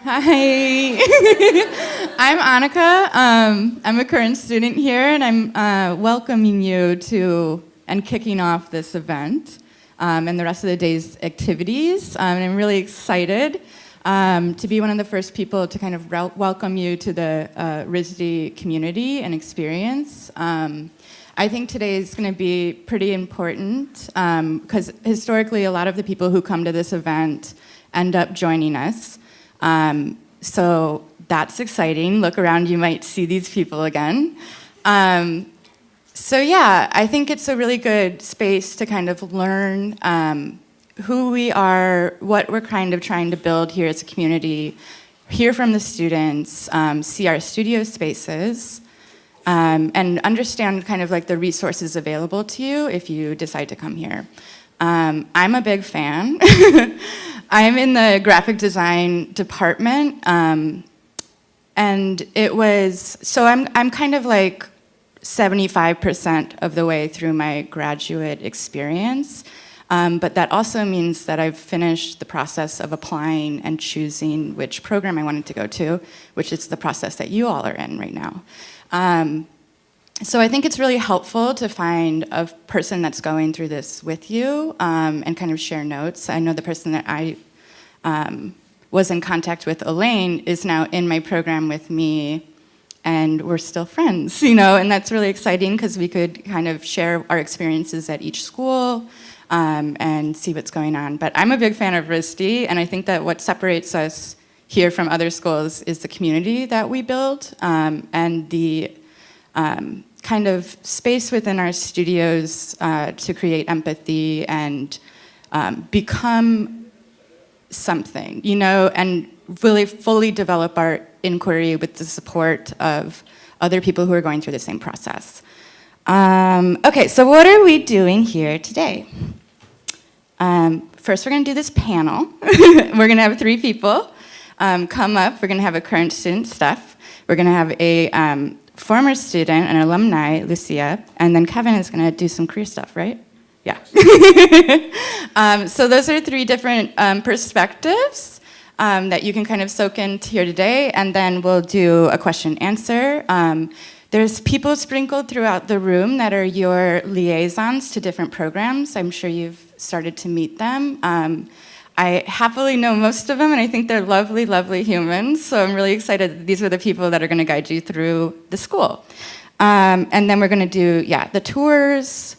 Hi, I'm Annika. I'm a current student here, and I'm welcoming you to and kicking off this event and the rest of the day's activities. And I'm really excited to be one of the first people to kind of welcome you to the RISD community and experience. I think today is going to be pretty important because historically a lot of the people who come to this event end up joining us. So that's exciting. Look around, you might see these people again. So yeah, I think it's a really good space to kind of learn who we are, what we're kind of trying to build here as a community, hear from the students, see our studio spaces, and understand kind of like the resources available to you if you decide to come here. I'm a big fan. I'm in the graphic design department, and it was, so I'm kind of like 75% of the way through my graduate experience, but that also means that I've finished the process of applying and choosing which program I wanted to go to, which is the process that you all are in right now. So I think it's really helpful to find a person that's going through this with you and kind of share notes. I know the person that I was in contact with, Elaine, is now in my program with me, and we're still friends, you know, and that's really exciting because we could kind of share our experiences at each school and see what's going on. But I'm a big fan of RISD, and I think that what separates us here from other schools is the community that we build and the kind of space within our studios to create empathy and become something, you know, and really fully develop our inquiry with the support of other people who are going through the same process. Okay, so what are we doing here today? First, we're going to do this panel. We're going to have 3 people come up. We're going to have a current student, Steph. We're going to have a former student, an alumni, Lucia, and then Kevin is going to do some career stuff, right? Yeah. So those are 3 different perspectives that you can kind of soak into here today, and then we'll do a question answer. There's people sprinkled throughout the room that are your liaisons to different programs. I'm sure you've started to meet them. I happily know most of them, and I think they're lovely, lovely humans. So I'm really excited that these are the people that are going to guide you through the school. And then we're going to do, the tours.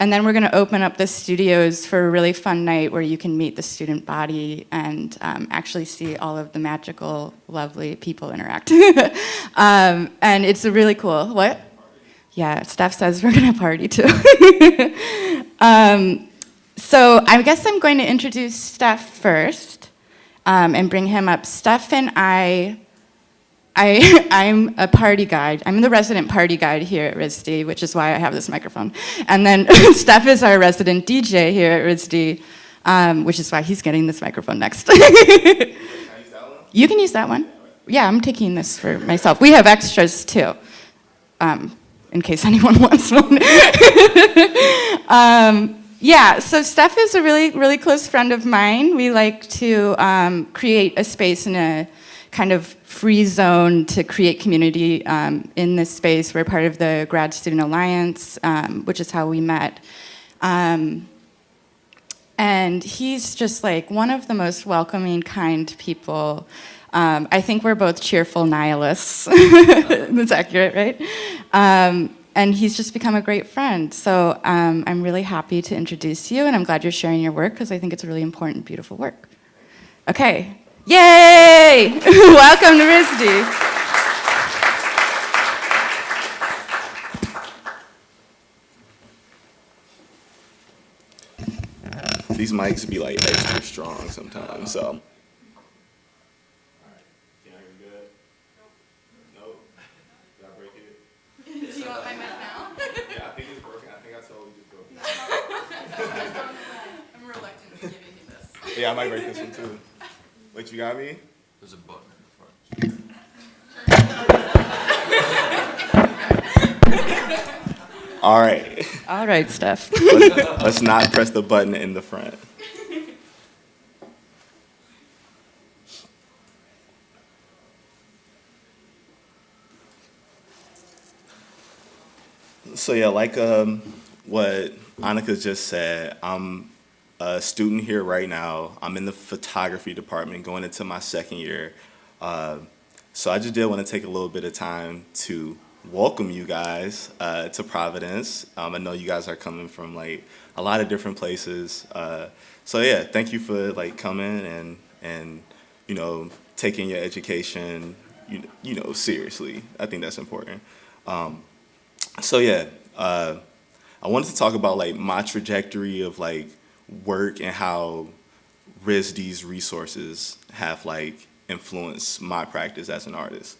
And then we're going to open up the studios for a really fun night where you can meet the student body and actually see all of the magical, lovely people interact. And it's a really cool, what? Yeah, Steph says we're going to party too. So I guess I'm going to introduce Steph first and bring him up. Steph and I'm a party guide. I'm the resident party guide here at RISD, which is why I have this microphone. And then Steph is our resident DJ here at RISD, which is why he's getting this microphone next. Can I use that one? You can use that one. Yeah, I'm taking this for myself. We have extras too, in case anyone wants one. Yeah, so Steph is a really, really close friend of mine. We like to create a space in a kind of free zone to create community in this space. We're part of the Grad Student Alliance, which is how we met. And he's just like one of the most welcoming, kind people. I think we're both cheerful nihilists. That's accurate, right? And he's just become a great friend. So I'm really happy to introduce you, and I'm glad you're sharing your work because I think it's a really important, beautiful work. Okay. Yay! Welcome to RISD. These mics be like extra strong sometimes, so. Alright, can I hear you good? Nope. Did I break it? Do you want my mic now? Yeah, I think it's broken. I think I totally just broke it. I'm reluctant to giving you this. Yeah, I might break this one too. Wait, you got me? There's a button in the front. All right. All right, Steph. Let's not press the button in the front. So yeah, like what Annika just said, I'm a student here right now. I'm in the photography department going into my second year. Uh, so I just did want to take a little bit of time to welcome you guys to Providence. I know you guys are coming from like a lot of different places. So yeah, thank you for like coming and you know taking your education seriously. I think that's important. So yeah, I wanted to talk about like my trajectory of like work and how RISD's resources have like influenced my practice as an artist.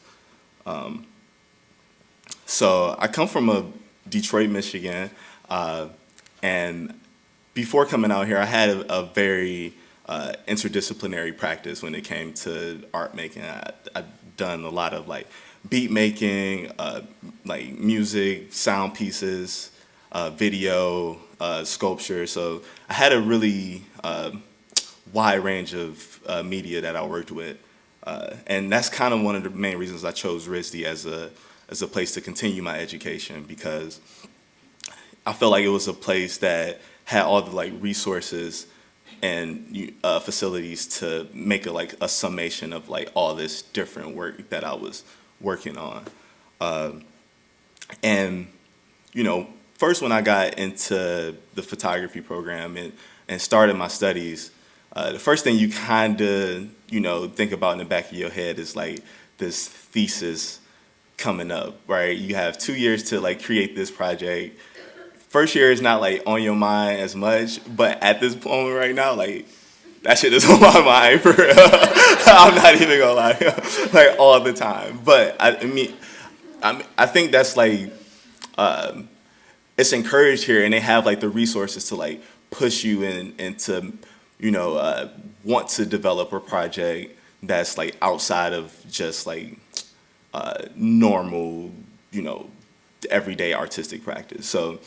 So I come from Detroit, Michigan, and before coming out here, I had a very interdisciplinary practice when it came to art making. I've done a lot of like beat making, like music, sound pieces, video, sculpture. So I had a really wide range of media that I worked with, and that's kind of one of the main reasons I chose RISD as a place to continue my education, because I felt like it was a place that had all the like resources and facilities to make a summation of like all this different work that I was working on. And first when I got into the photography program and started my studies, the first thing you kind of think about in the back of your head is like this thesis coming up, right? You have 2 years to like create this project. First year is not like on your mind as much, but at this point right now, like that shit is on my mind for real. I'm not even gonna lie, like all the time. But I think that's like it's encouraged here, and they have like the resources to like push you into want to develop a project that's like outside of just like normal everyday artistic practice. So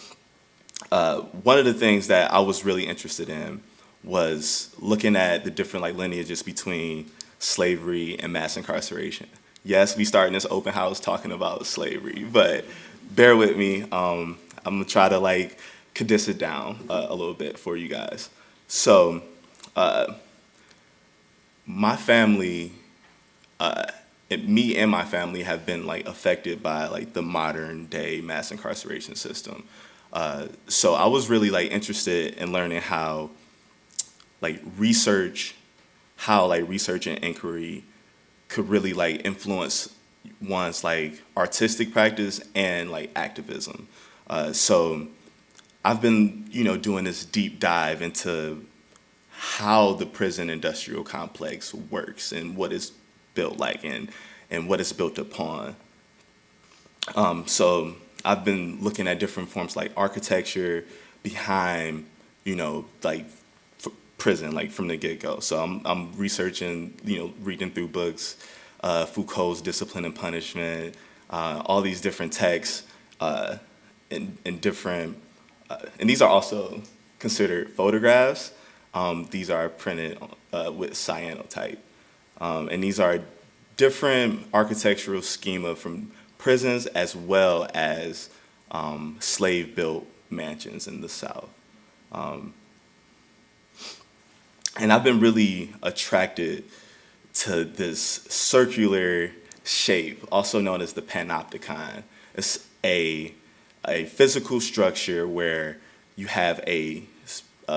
one of the things that I was really interested in was looking at the different like lineages between slavery and mass incarceration. Yes, we starting this open house talking about slavery, but bear with me. I'm gonna try to like condense it down a little bit for you guys. So my family, me and my family have been like affected by like the modern day mass incarceration system. So I was really like interested in learning how research and inquiry could really like influence one's like artistic practice and like activism. So I've been doing this deep dive into how the prison industrial complex works and what it's built like and what it's built upon. So I've been looking at different forms like architecture behind, like prison, like from the get-go. So I'm researching, reading through books, Foucault's Discipline and Punishment, all these different texts, and different, and these are also considered photographs. These are printed with cyanotype, and these are different architectural schema from prisons as well as slave-built mansions in the South. And I've been really attracted to this circular shape, also known as the panopticon. It's a physical structure where you have a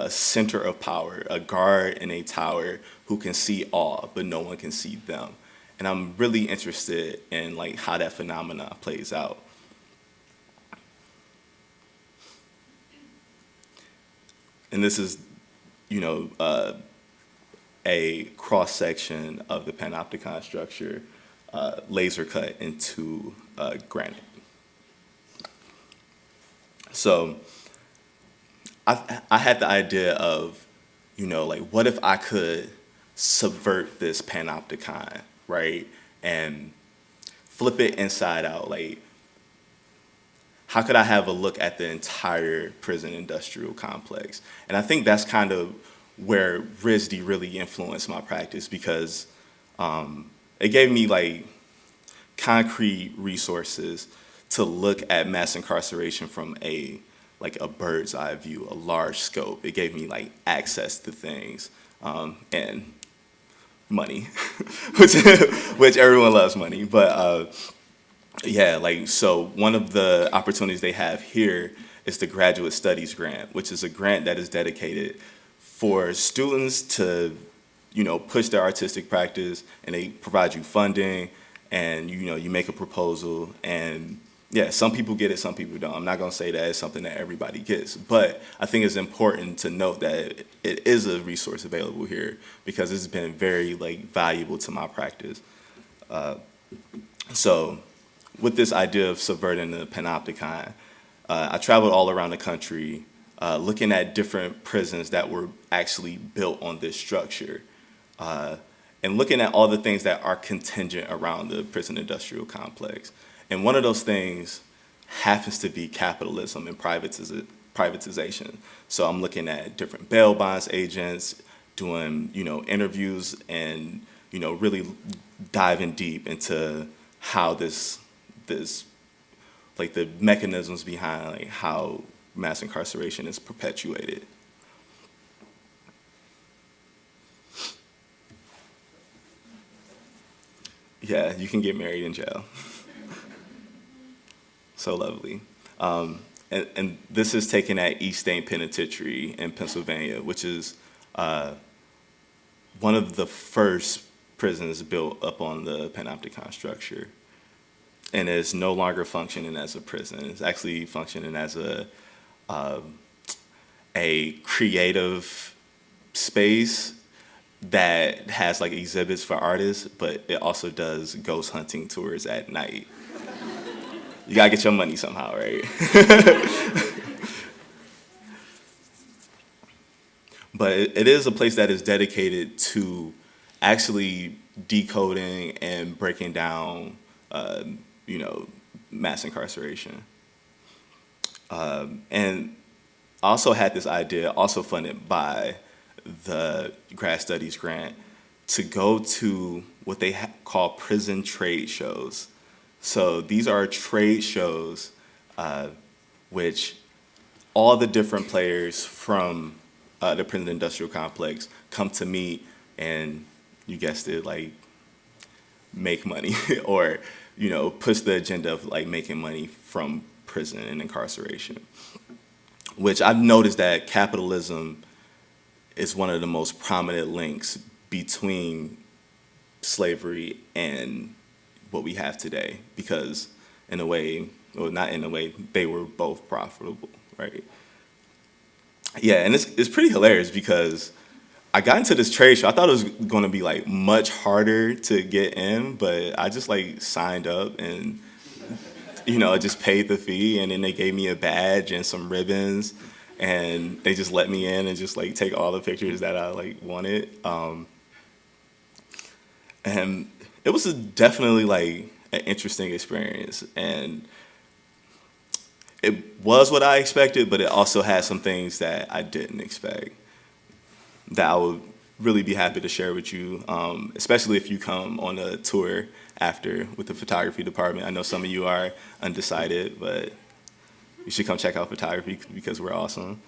center of power, a guard in a tower who can see all, but no one can see them. And I'm really interested in like how that phenomena plays out. And this is, a cross section of the panopticon structure, laser cut into granite. So I had the idea of, like what if I could subvert this panopticon, right? And flip it inside out. Like, how could I have a look at the entire prison industrial complex? And I think that's kind of where RISD really influenced my practice, because it gave me like concrete resources to look at mass incarceration from a bird's eye view, a large scope. It gave me like access to things and money, which everyone loves money. But yeah, like so one of the opportunities they have here is the Graduate Studies Grant, which is a grant that is dedicated for students to, push their artistic practice, and they provide you funding, and you make a proposal, and yeah, some people get it, some people don't. I'm not gonna say that it's something that everybody gets, but I think it's important to note that it is a resource available here because it's been very valuable to my practice. So with this idea of subverting the panopticon, I traveled all around the country looking at different prisons that were actually built on this structure and looking at all the things that are contingent around the prison industrial complex. And one of those things happens to be capitalism and privatization. So I'm looking at different bail bonds agents, doing interviews, and really diving deep into how this the mechanisms behind how mass incarceration is perpetuated. Yeah, you can get married in jail. So lovely. And this is taken at East State Penitentiary in Pennsylvania, which is one of the first prisons built up on the panopticon structure. And it's no longer functioning as a prison. It's actually functioning as a creative space that has exhibits for artists, but it also does ghost hunting tours at night. You gotta get your money somehow, right? But it is a place that is dedicated to actually decoding and breaking down, mass incarceration. And I also had this idea, also funded by the Grad Studies Grant, to go to what they call prison trade shows. So these are trade shows which all the different players from the prison industrial complex come to meet and, you guessed it, make money or, push the agenda of making money from prison and incarceration. Which I've noticed that capitalism is one of the most prominent links between slavery and what we have today, because in a way, or not in a way, they were both profitable, right? Yeah, and it's pretty hilarious because I got into this trade show. I thought it was going to be much harder to get in, but I just signed up and just paid the fee, and then they gave me a badge and some ribbons, and they just let me in and just take all the pictures that I wanted. And it was definitely an interesting experience, and it was what I expected, but it also had some things that I didn't expect that I would really be happy to share with you, especially if you come on a tour after with the photography department. I know some of you are undecided, but you should come check out photography because we're awesome.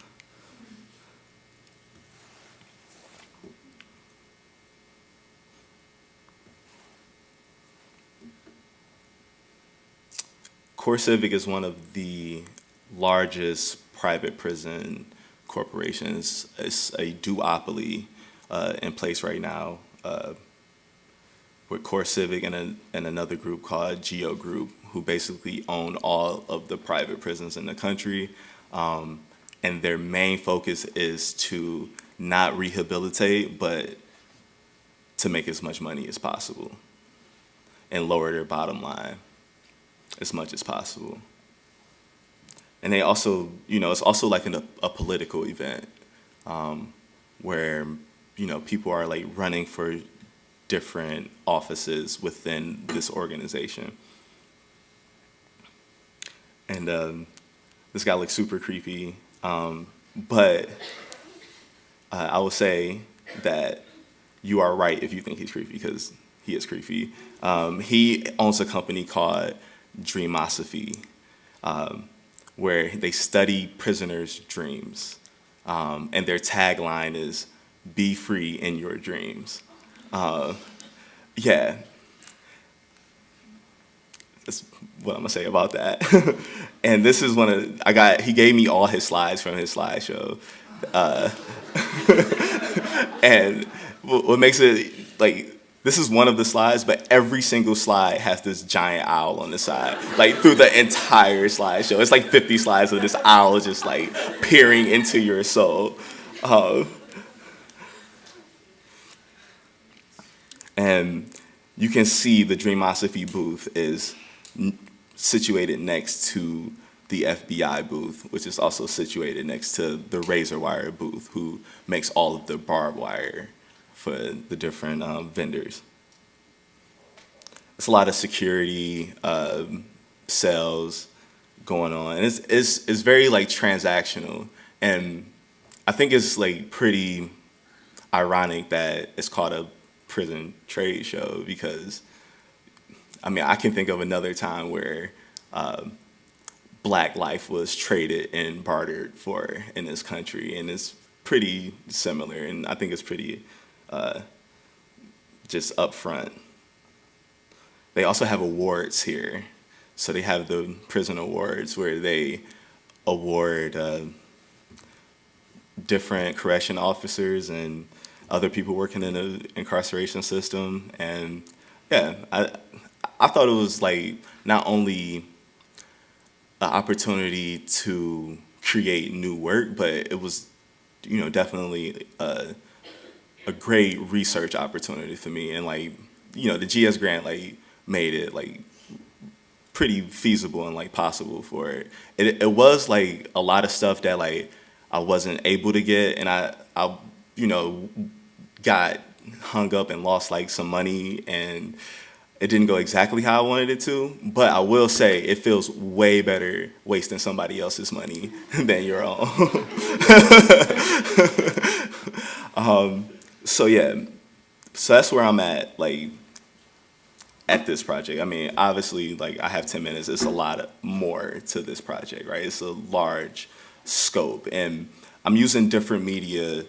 CoreCivic is one of the largest private prison corporations. It's a duopoly in place right now with CoreCivic and another group called Geo Group, who basically own all of the private prisons in the country. And their main focus is to not rehabilitate, but to make as much money as possible and lower their bottom line as much as possible. And they also, it's also a political event where, people are running for different offices within this organization. And this guy looks super creepy, but I will say that you are right if you think he's creepy, because he is creepy. He owns a company called A Sophie, where they study prisoners' dreams. And their tagline is, "Be free in your dreams." Yeah, that's what I'm gonna say about that. And this is he gave me all his slides from his slideshow. And what makes it, like, this is one of the slides, but every single slide has this giant owl on the side, like through the entire slideshow. It's like 50 slides of this owl just like peering into your soul. And you can see the Dreamosophy booth is situated next to the FBI booth, which is also situated next to the Razor Wire booth, who makes all of the barbed wire for the different vendors. It's a lot of security, sales going on, and it's very like transactional, and I think it's like pretty ironic that it's called a prison trade show, because I mean, I can think of another time where black life was traded and bartered for in this country, and it's pretty similar, and I think it's pretty just upfront. They also have awards here. So they have the prison awards where they award different correction officers and other people working in the incarceration system. And yeah, I thought it was like not only an opportunity to create new work, but it was, definitely a great research opportunity for me. And like, the GS grant like made it like pretty feasible and like possible for it. It was like a lot of stuff that like I wasn't able to get, and I got hung up and lost like some money, and it didn't go exactly how I wanted it to. But I will say it feels way better wasting somebody else's money than your own. So yeah, so that's where I'm at, like, at this project. I mean, obviously, like, I have 10 minutes. It's a lot more to this project, right? It's a large scope, and I'm using different media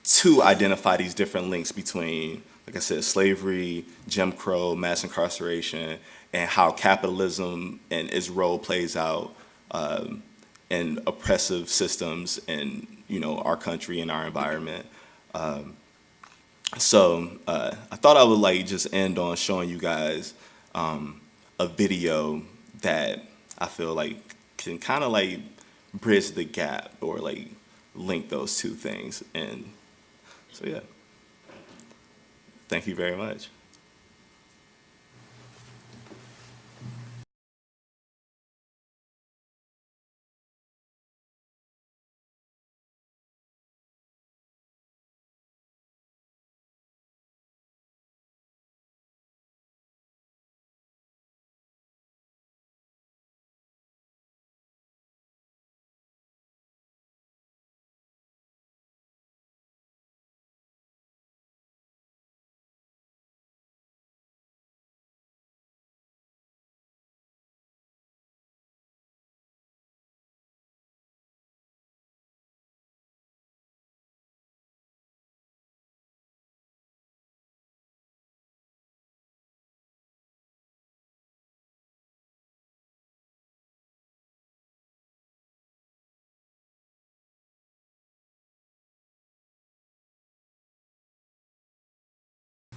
to identify these different links between, like I said, slavery, Jim Crow, mass incarceration, and how capitalism and its role plays out in oppressive systems in, our country and our environment. So I thought I would like just end on showing you guys a video that I feel like can kind of like bridge the gap or like link those two things. And so yeah, thank you very much.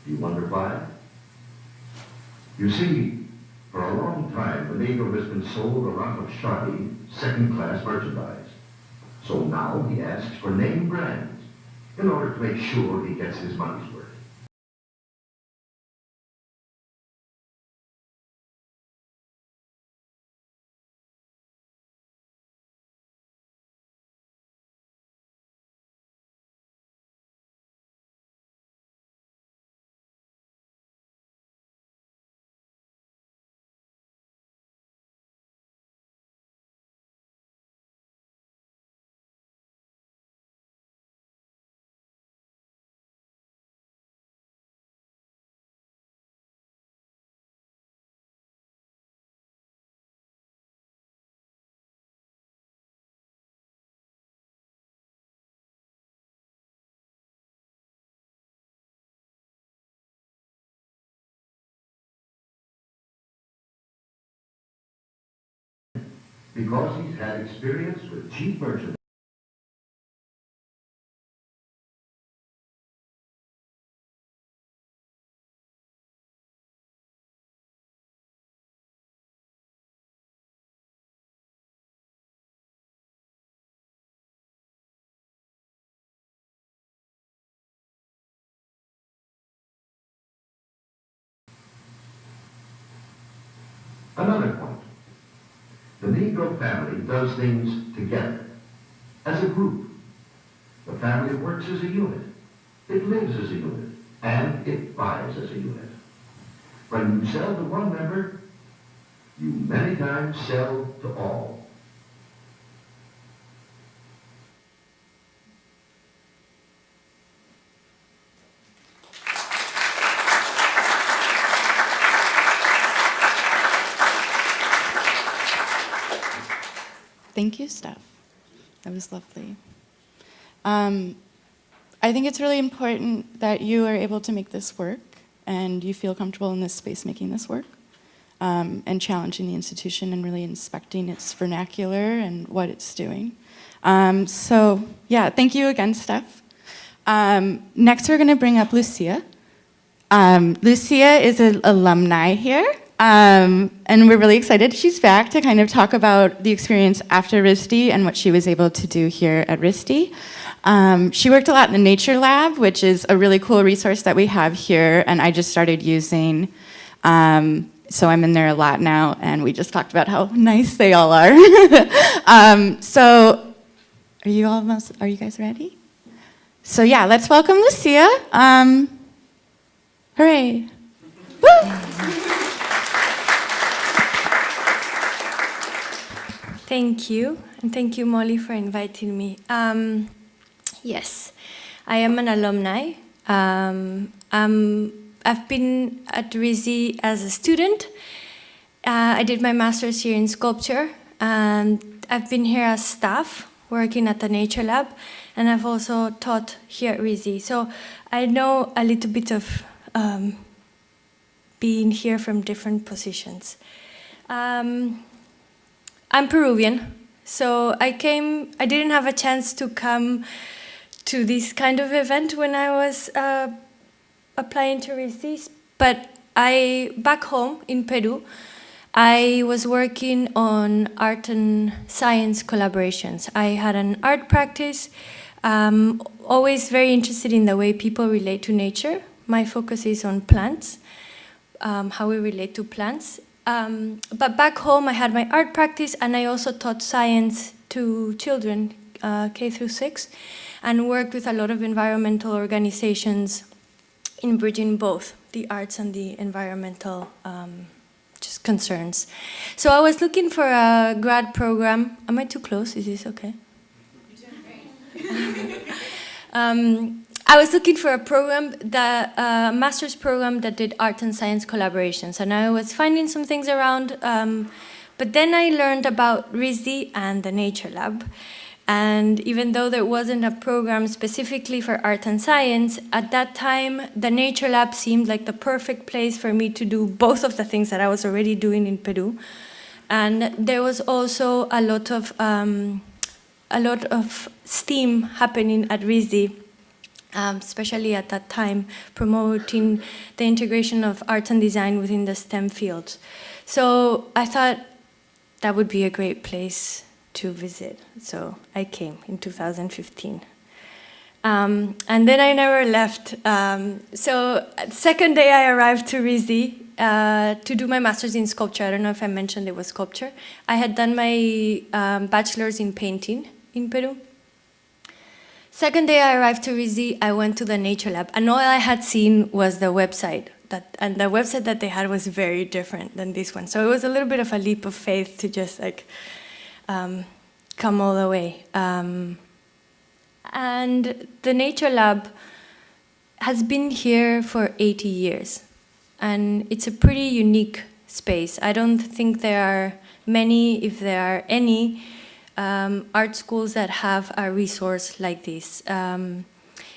You wonder why? You see, for a long time, the Negro has been sold a lot of shoddy, second-class merchandise. So now he asks for name brands in order to make sure he gets his money's worth. because he's had experience with cheap merchandise. Another point. The Negro family does things together, as a group. The family works as a unit. It lives as a unit, and it buys as a unit. When you sell to one member, you many times sell to all. Thank you, Steph. That was lovely. I think it's really important that you are able to make this work and you feel comfortable in this space making this work and challenging the institution and really inspecting its vernacular and what it's doing. So yeah, thank you again, Steph. Next, we're going to bring up Lucia. Lucia is an alumni here. And we're really excited she's back to kind of talk about the experience after RISD and what she was able to do here at RISD. She worked a lot in the Nature Lab, which is a really cool resource that we have here, and I just started using. So I'm in there a lot now, and we just talked about how nice they all are. So are you guys ready? So yeah, let's welcome Lucia. Hooray. Woo! Thank you, and thank you, Molly, for inviting me. Yes, I am an alumni. I've been at RISD as a student. I did my master's here in sculpture, and I've been here as staff, working at the Nature Lab, and I've also taught here at RISD. So I know a little bit of being here from different positions. I'm Peruvian, so I didn't have a chance to come to this kind of event when I was applying to RISD, but back home in Peru, I was working on art and science collaborations. I had an art practice, always very interested in the way people relate to nature. My focus is on plants, how we relate to plants. But back home, I had my art practice, and I also taught science to children, K through 6, and worked with a lot of environmental organizations in bridging both the arts and the environmental just concerns. So I was looking for a grad program. Am I too close? Is this okay? You're doing great. I was looking for a program, a master's program that did art and science collaborations, and I was finding some things around, but then I learned about RISD and the Nature Lab, and even though there wasn't a program specifically for art and science, at that time, the Nature Lab seemed like the perfect place for me to do both of the things that I was already doing in Peru, and there was also a lot of STEAM happening at RISD. Especially at that time, promoting the integration of art and design within the STEM fields. So I thought that would be a great place to visit. So I came in 2015. And then I never left. So second day I arrived to RISD to do my master's in sculpture. I don't know if I mentioned it was sculpture. I had done my bachelor's in painting in Peru. Second day I arrived to RISD, I went to the Nature Lab, and all I had seen was the website. And the website that they had was very different than this one. So it was a little bit of a leap of faith to just come all the way. And the Nature Lab has been here for 80 years. And it's a pretty unique space. I don't think there are many, if there are any, art schools that have a resource like this.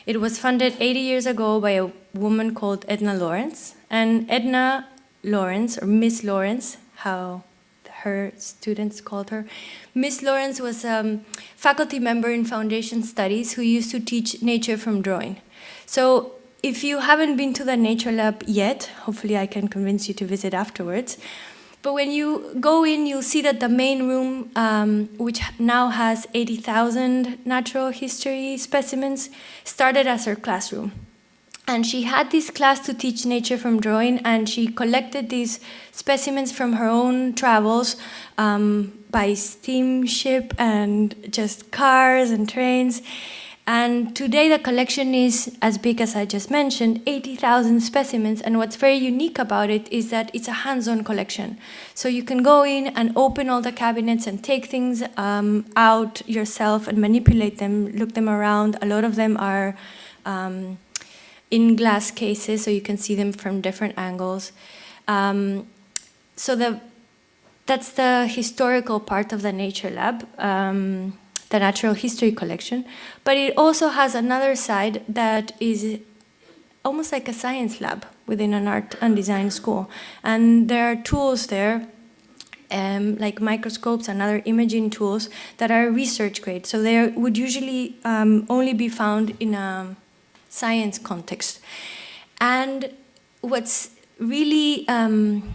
It was funded 80 years ago by a woman called Edna Lawrence. And Edna Lawrence, or Miss Lawrence, how her students called her. Miss Lawrence was a faculty member in Foundation Studies who used to teach nature from drawing. So if you haven't been to the nature lab yet, hopefully I can convince you to visit afterwards. But when you go in, you'll see that the main room, which now has 80,000 natural history specimens, started as her classroom. And she had this class to teach nature from drawing, and she collected these specimens from her own travels by steamship and just cars and trains. And today the collection is as big as I just mentioned, 80,000 specimens. And what's very unique about it is that it's a hands-on collection. So you can go in and open all the cabinets and take things out yourself and manipulate them, look them around. A lot of them are in glass cases, so you can see them from different angles. So that's the historical part of the Nature Lab. The natural history collection, but it also has another side that is almost like a science lab within an art and design school. And there are tools there, like microscopes and other imaging tools that are research grade. So they would usually only be found in a science context. And what's really, trying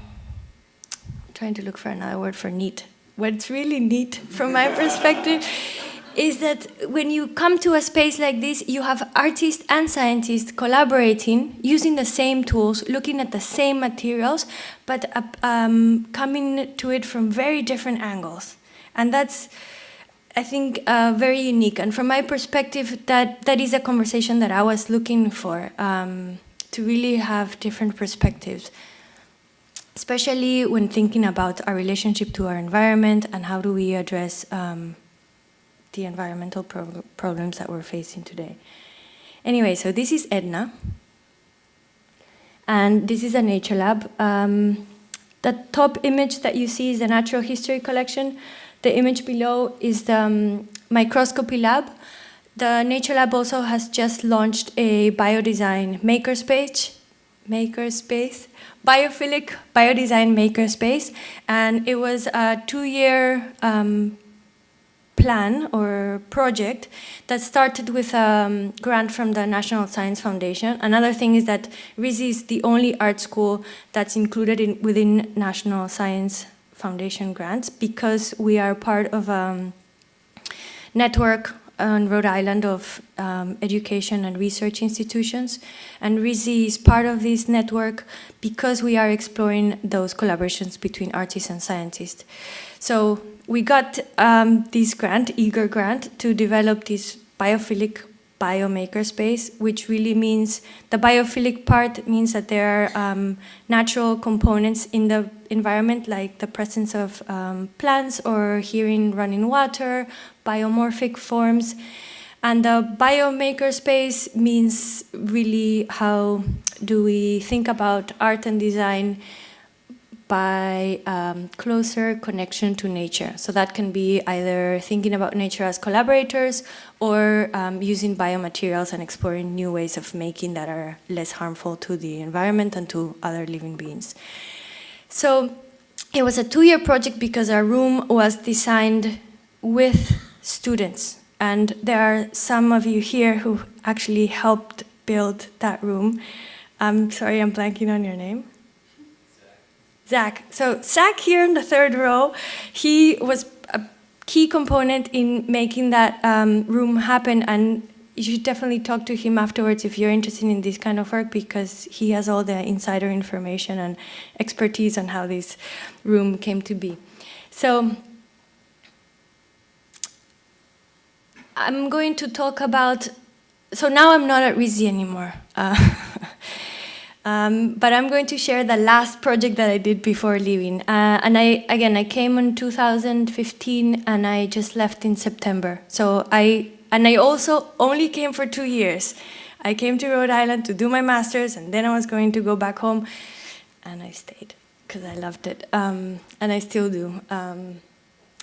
to look for another word for neat. What's really neat from my perspective is that when you come to a space like this, you have artists and scientists collaborating, using the same tools, looking at the same materials, but coming to it from very different angles. And that's, I think, very unique. And from my perspective, that is a conversation that I was looking for, to really have different perspectives, especially when thinking about our relationship to our environment and how do we address the environmental problems that we're facing today. Anyway, so this is Edna, and this is a nature lab. The top image that you see is the natural history collection. The image below is the microscopy lab. The nature lab also has just launched a biodesign makerspace, biophilic biodesign makerspace, and it was a 2-year plan or project that started with a grant from the National Science Foundation. Another thing is that RISD is the only art school that's included within National Science Foundation grants, because we are part of a network on Rhode Island of education and research institutions, and RISD is part of this network because we are exploring those collaborations between artists and scientists. So we got this grant, eager grant, to develop this biophilic biomaker space, which really means, the biophilic part means that there are natural components in the environment, like the presence of plants or hearing running water, biomorphic forms. And the biomaker space means really how do we think about art and design by closer connection to nature. So that can be either thinking about nature as collaborators or using biomaterials and exploring new ways of making that are less harmful to the environment and to other living beings. So it was a 2-year project because our room was designed with students. And there are some of you here who actually helped build that room. I'm sorry, I'm blanking on your name. Zach. So Zach here in the 3rd row, he was a key component in making that room happen, and you should definitely talk to him afterwards if you're interested in this kind of work, because he has all the insider information and expertise on how this room came to be. So I'm going to talk about, so now I'm not at RISD anymore. But I'm going to share the last project that I did before leaving. And I came in 2015 and I just left in September. So I also only came for 2 years. I came to Rhode Island to do my master's, and then I was going to go back home, and I stayed because I loved it, and I still do.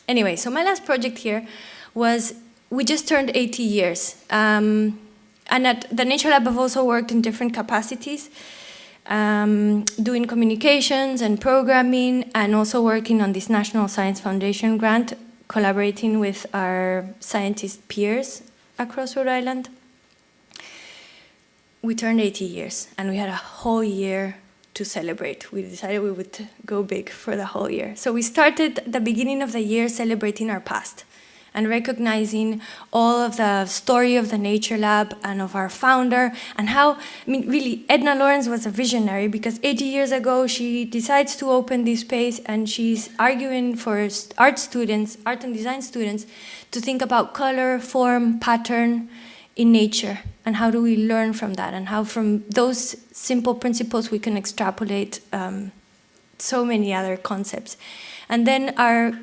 Anyway, so my last project here was, we just turned 80 years. And at the Nature Lab I've also worked in different capacities. doing communications and programming, and also working on this National Science Foundation grant, collaborating with our scientist peers across Rhode Island. We turned 80 years, and we had a whole year to celebrate. We decided we would go big for the whole year. So we started at the beginning of the year celebrating our past and recognizing all of the story of the Nature Lab and of our founder, and how, really, Edna Lawrence was a visionary, because 80 years ago she decides to open this space, and she's arguing for art and design students, to think about color, form, pattern in nature, and how do we learn from that, and how from those simple principles we can extrapolate so many other concepts. And then our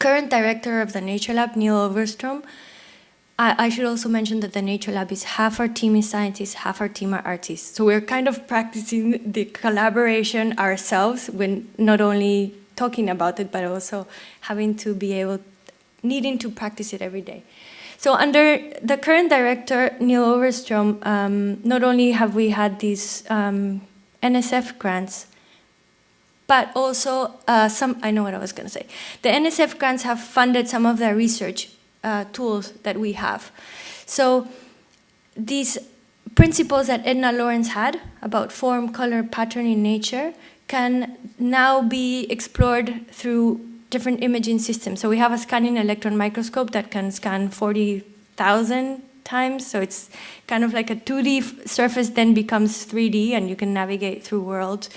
current director of the Nature Lab, Neil Overstrom, I should also mention that the Nature Lab is half our team is scientists, half our team are artists. So we're kind of practicing the collaboration ourselves, when not only talking about it, but also having to be needing to practice it every day. So under the current director, Neil Overstrom, not only have we had these NSF grants, but also I know what I was going to say. The NSF grants have funded some of the research tools that we have. So these principles that Edna Lawrence had about form, color, pattern in nature can now be explored through different imaging systems. So we have a scanning electron microscope that can scan 40,000 times. So it's kind of like a 2D surface then becomes 3D, and you can navigate through worlds.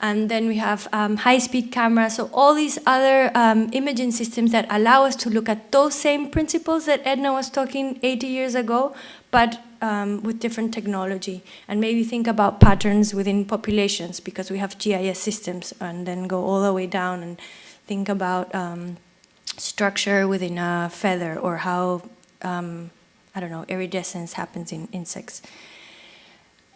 And then we have high-speed cameras. So all these other imaging systems that allow us to look at those same principles that Edna was talking 80 years ago, but with different technology. And maybe think about patterns within populations, because we have GIS systems, and then go all the way down and think about structure within a feather, or how, I don't know, iridescence happens in insects.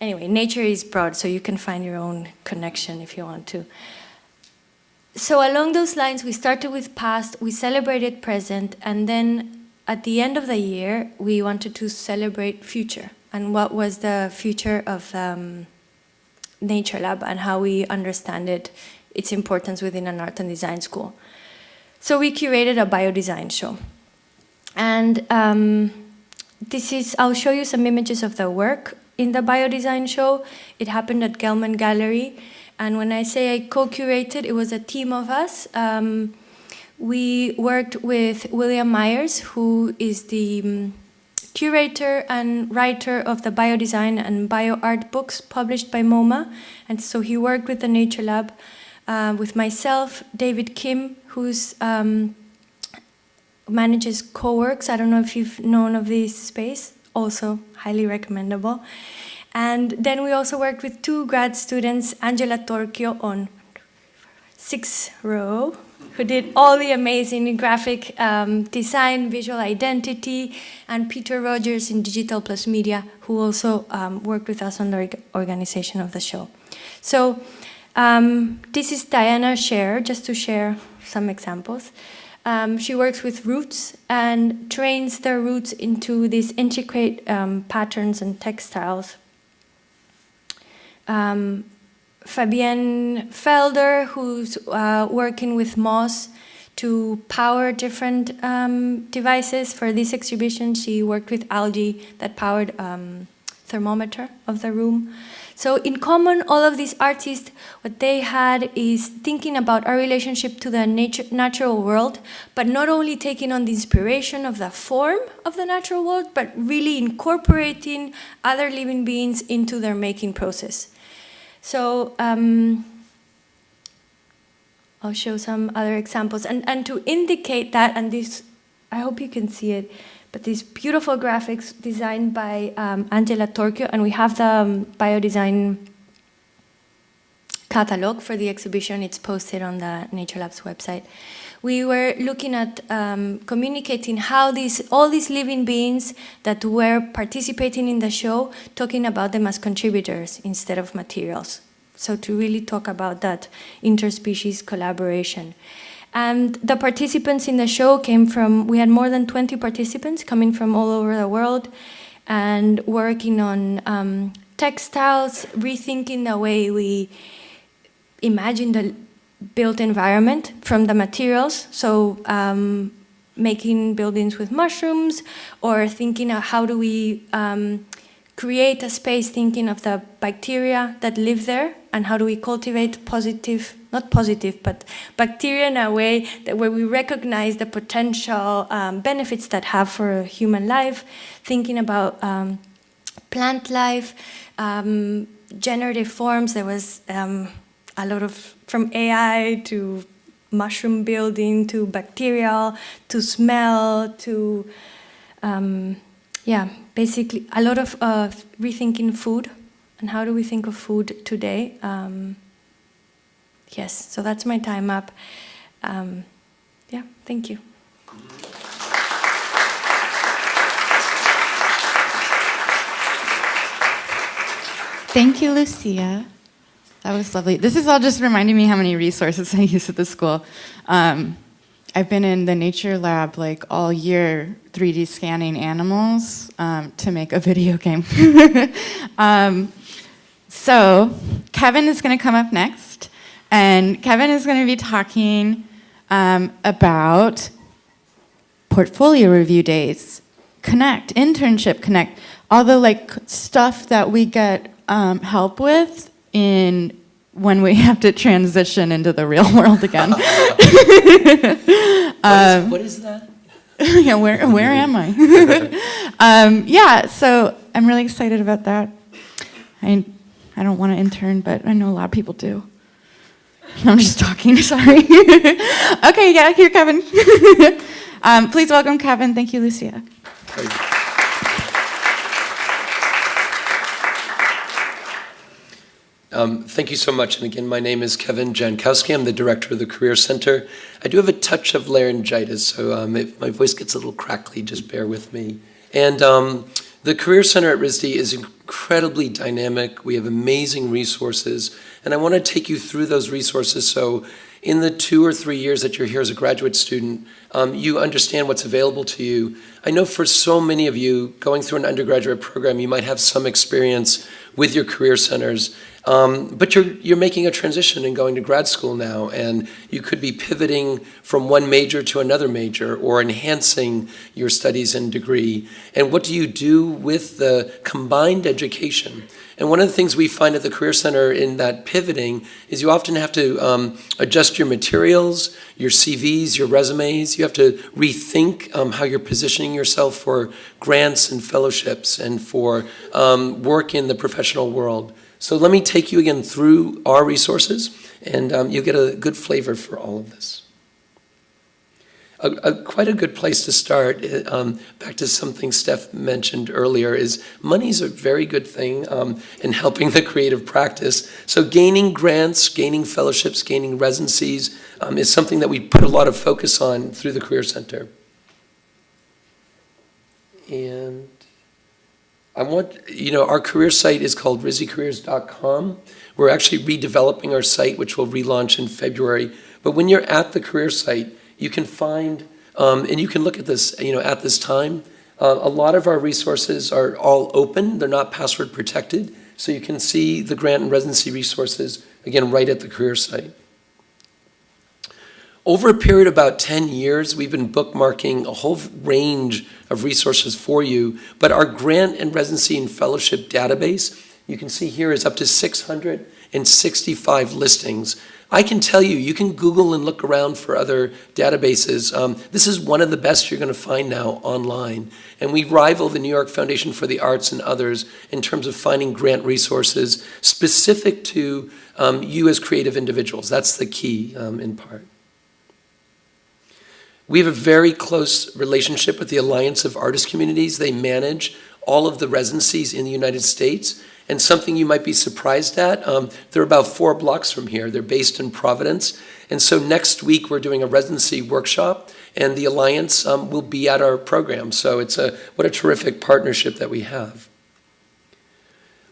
Anyway, nature is broad, so you can find your own connection if you want to. So along those lines, we started with past, we celebrated present, and then at the end of the year, we wanted to celebrate future, and what was the future of Nature Lab, and how we understand its importance within an art and design school. So we curated a biodesign show. And I'll show you some images of the work in the biodesign show. It happened at Gelman Gallery. And when I say I co-curated, it was a team of us. We worked with William Myers, who is the curator and writer of the biodesign and bioart books published by MoMA. And so he worked with the Nature Lab, with myself, David Kim, who's manages CoWorks. I don't know if you've known of this space. Also highly recommendable. And then we also worked with 2 grad students, Angela Torchio on 6th row, who did all the amazing graphic design, visual identity, and Peter Rogers in Digital Plus Media, who also worked with us on the organization of the show. So this is Diana Scher, just to share some examples. She works with roots and trains their roots into these intricate patterns and textiles. Fabian Felder, who's working with moss to power different devices. For this exhibition, she worked with algae that powered thermometer of the room. So in common, all of these artists, what they had is thinking about our relationship to the natural world, but not only taking on the inspiration of the form of the natural world, but really incorporating other living beings into their making process. So I'll show some other examples. And to indicate that, and this, I hope you can see it, but these beautiful graphics designed by Angela Torchio, and we have the biodesign catalog for the exhibition. It's posted on the Nature Lab's website. We were looking at communicating how all these living beings that were participating in the show, talking about them as contributors instead of materials. So to really talk about that interspecies collaboration. And the participants in the show we had more than 20 participants coming from all over the world and working on textiles, rethinking the way we imagine the built environment from the materials. So making buildings with mushrooms, or thinking of how do we create a space thinking of the bacteria that live there, and how do we cultivate positive, not positive, but bacteria in a way that where we recognize the potential benefits that have for human life, thinking about plant life, generative forms. There was a lot of, from AI to mushroom building to bacterial to smell to basically a lot of rethinking food and how do we think of food today. Yes, so that's my time up. Thank you. Thank you, Lucia. That was lovely. This is all just reminding me how many resources I use at the school. I've been in the nature lab like all year, 3D scanning animals to make a video game. So Kevin is going to come up next, and Kevin is going to be talking about portfolio review days, Connect, Internship Connect, all the like stuff that we get help with when we have to transition into the real world again. What is that? Yeah, where am I? So I'm really excited about that. I don't want to intern, but I know a lot of people do. I'm just talking, sorry. Okay, yeah, here, Kevin. Please welcome Kevin. Thank you, Lucia. Thank you so much. And again, my name is Kevin Jankowski. I'm the director of the Career Center. I do have a touch of laryngitis, so if my voice gets a little crackly, just bear with me. And the Career Center at RISD is incredibly dynamic. We have amazing resources, and I want to take you through those resources so in the 2 or 3 years that you're here as a graduate student, you understand what's available to you. I know for so many of you, going through an undergraduate program, you might have some experience with your career centers, but you're making a transition and going to grad school now, and you could be pivoting from one major to another major or enhancing your studies and degree. And what do you do with the combined education? And one of the things we find at the Career Center in that pivoting is you often have to adjust your materials, your CVs, your resumes. You have to rethink how you're positioning yourself for grants and fellowships and for work in the professional world. So let me take you again through our resources, and you'll get a good flavor for all of this. Quite a good place to start, back to something Steph mentioned earlier, is money's a very good thing in helping the creative practice. So gaining grants, gaining fellowships, gaining residencies is something that we put a lot of focus on through the Career Center. And our career site is called rizzycareers.com. We're actually redeveloping our site, which will relaunch in February. But when you're at the career site, you can find, and you can look at this, at this time, a lot of our resources are all open. They're not password protected. So you can see the grant and residency resources, again, right at the career site. Over a period of about 10 years, we've been bookmarking a whole range of resources for you, but our grant and residency and fellowship database, you can see here, is up to 665 listings. I can tell you, you can Google and look around for other databases. This is one of the best you're going to find now online. And we rival the New York Foundation for the Arts and others in terms of finding grant resources specific to you as creative individuals. That's the key in part. We have a very close relationship with the Alliance of Artist Communities. They manage all of the residencies in the United States. And something you might be surprised at, they're about 4 blocks from here. They're based in Providence. And so next week we're doing a residency workshop, and the Alliance will be at our program. So what a terrific partnership that we have.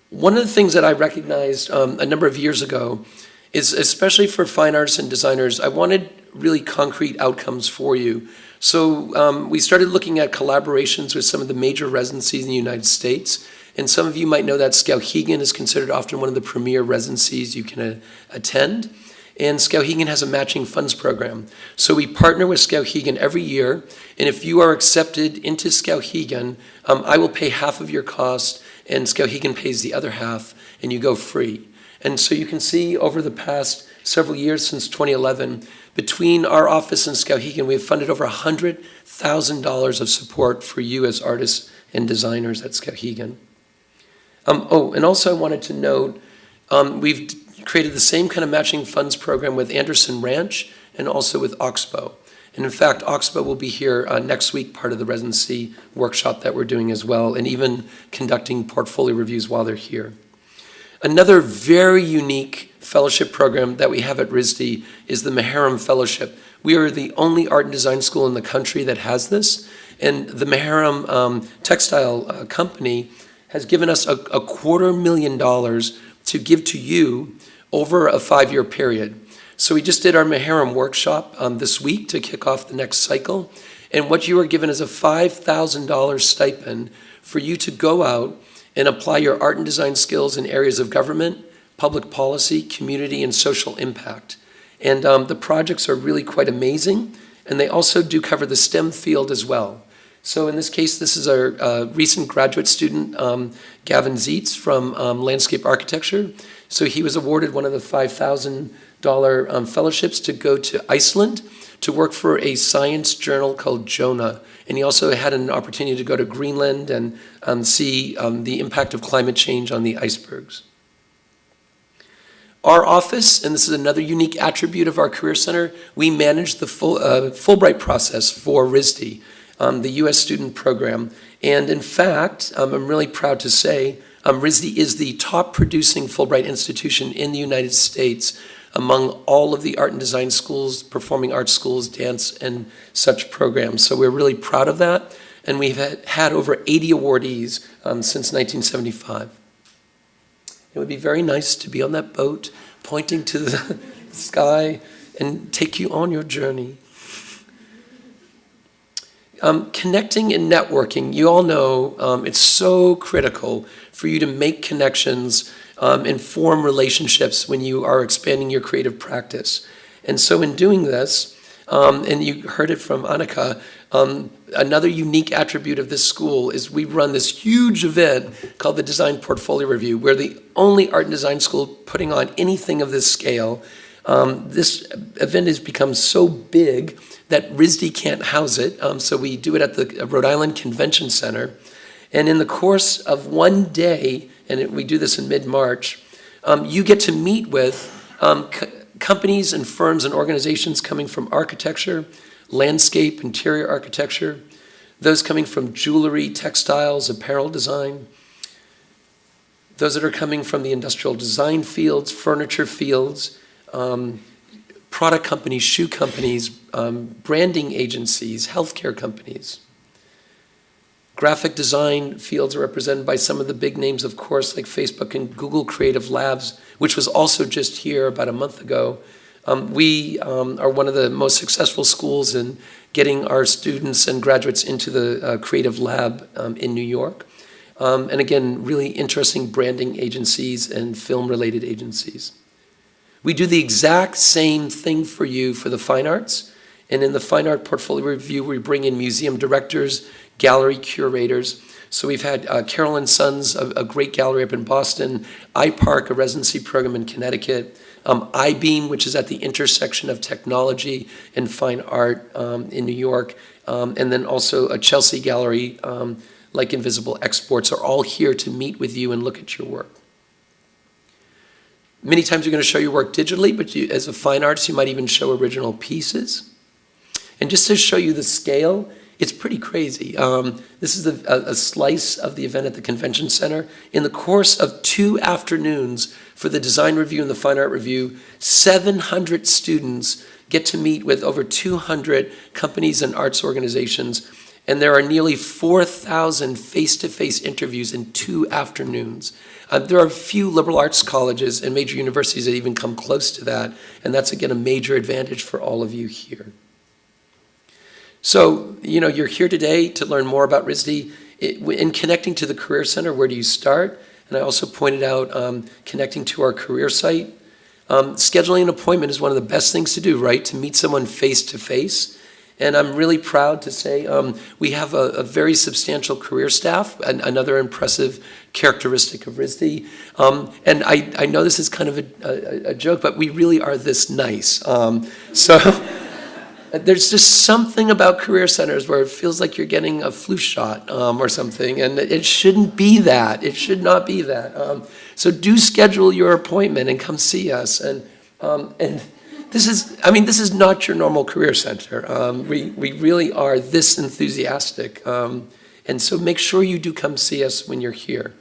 One of the things that I recognized a number of years ago is, especially for fine artists and designers, I wanted really concrete outcomes for you. So we started looking at collaborations with some of the major residencies in the United States. And some of you might know that Skowhegan is considered often one of the premier residencies you can attend. And Skowhegan has a matching funds program. So we partner with Skowhegan every year, and if you are accepted into Skowhegan, I will pay half of your cost, and Skowhegan pays the other half, and you go free. And so you can see over the past several years since 2011, between our office and Skowhegan, we have funded over $100,000 of support for you as artists and designers at Skowhegan. And also I wanted to note, we've created the same kind of matching funds program with Anderson Ranch and also with Oxbow. And in fact, Oxbow will be here next week, part of the residency workshop that we're doing as well, and even conducting portfolio reviews while they're here. Another very unique fellowship program that we have at RISD is the Meharem Fellowship. We are the only art and design school in the country that has this, and the Meharem textile company has given us a $250,000 to give to you over a 5-year period. So we just did our Meharem workshop this week to kick off the next cycle. And what you are given is a $5,000 stipend for you to go out and apply your art and design skills in areas of government, public policy, community, and social impact. And the projects are really quite amazing. And they also do cover the STEM field as well. So in this case, this is our recent graduate student, Gavin Zietz from Landscape Architecture. So he was awarded one of the $5,000 fellowships to go to Iceland to work for a science journal called Jonah. And he also had an opportunity to go to Greenland and see the impact of climate change on the icebergs. Our office, and this is another unique attribute of our Career Center, we manage the Fulbright process for RISD, the U.S. student program. And in fact, I'm really proud to say, RISD is the top producing Fulbright institution in the United States among all of the art and design schools, performing arts schools, dance, and such programs. So we're really proud of that. And we've had over 80 awardees since 1975. It would be very nice to be on that boat, pointing to the sky, and take you on your journey. Connecting and networking, you all know it's so critical for you to make connections and form relationships when you are expanding your creative practice. And so in doing this, and you heard it from Annika, another unique attribute of this school is we run this huge event called the Design Portfolio Review. We're the only art and design school putting on anything of this scale. This event has become so big that RISD can't house it, so we do it at the Rhode Island Convention Center. And in the course of one day, and we do this in mid-March, you get to meet with companies and firms and organizations coming from architecture, landscape, interior architecture, those coming from jewelry, textiles, apparel design, those that are coming from the industrial design fields, furniture fields, product companies, shoe companies, branding agencies, healthcare companies. Graphic design fields are represented by some of the big names, of course, like Facebook and Google Creative Labs, which was also just here about a month ago. We are one of the most successful schools in getting our students and graduates into the Creative Lab in New York. And again, really interesting branding agencies and film-related agencies. We do the exact same thing for you for the fine arts. And in the Fine Art Portfolio Review, we bring in museum directors, gallery curators. So we've had Carol & Sons, a great gallery up in Boston, iPark, a residency program in Connecticut, iBeam, which is at the intersection of technology and fine art in New York, and then also a Chelsea gallery like Invisible Exports are all here to meet with you and look at your work. Many times you're going to show your work digitally, but as a fine artist, you might even show original pieces. And just to show you the scale, it's pretty crazy. This is a slice of the event at the Convention Center. In the course of 2 afternoons for the Design Review and the Fine Art Review, 700 students get to meet with over 200 companies and arts organizations, and there are nearly 4,000 face-to-face interviews in 2 afternoons. There are a few liberal arts colleges and major universities that even come close to that, and that's, again, a major advantage for all of you here. So, you're here today to learn more about RISD, In connecting to the Career Center, where do you start? And I also pointed out connecting to our career site. Scheduling an appointment is one of the best things to do, right? To meet someone face to face. And I'm really proud to say we have a very substantial career staff, another impressive characteristic of RISD. And I know this is kind of a joke, but we really are this nice. So there's just something about career centers where it feels like you're getting a flu shot or something, and it shouldn't be that. It should not be that. So do schedule your appointment and come see us. And this is not your normal career center. We really are this enthusiastic. And so make sure you do come see us when you're here.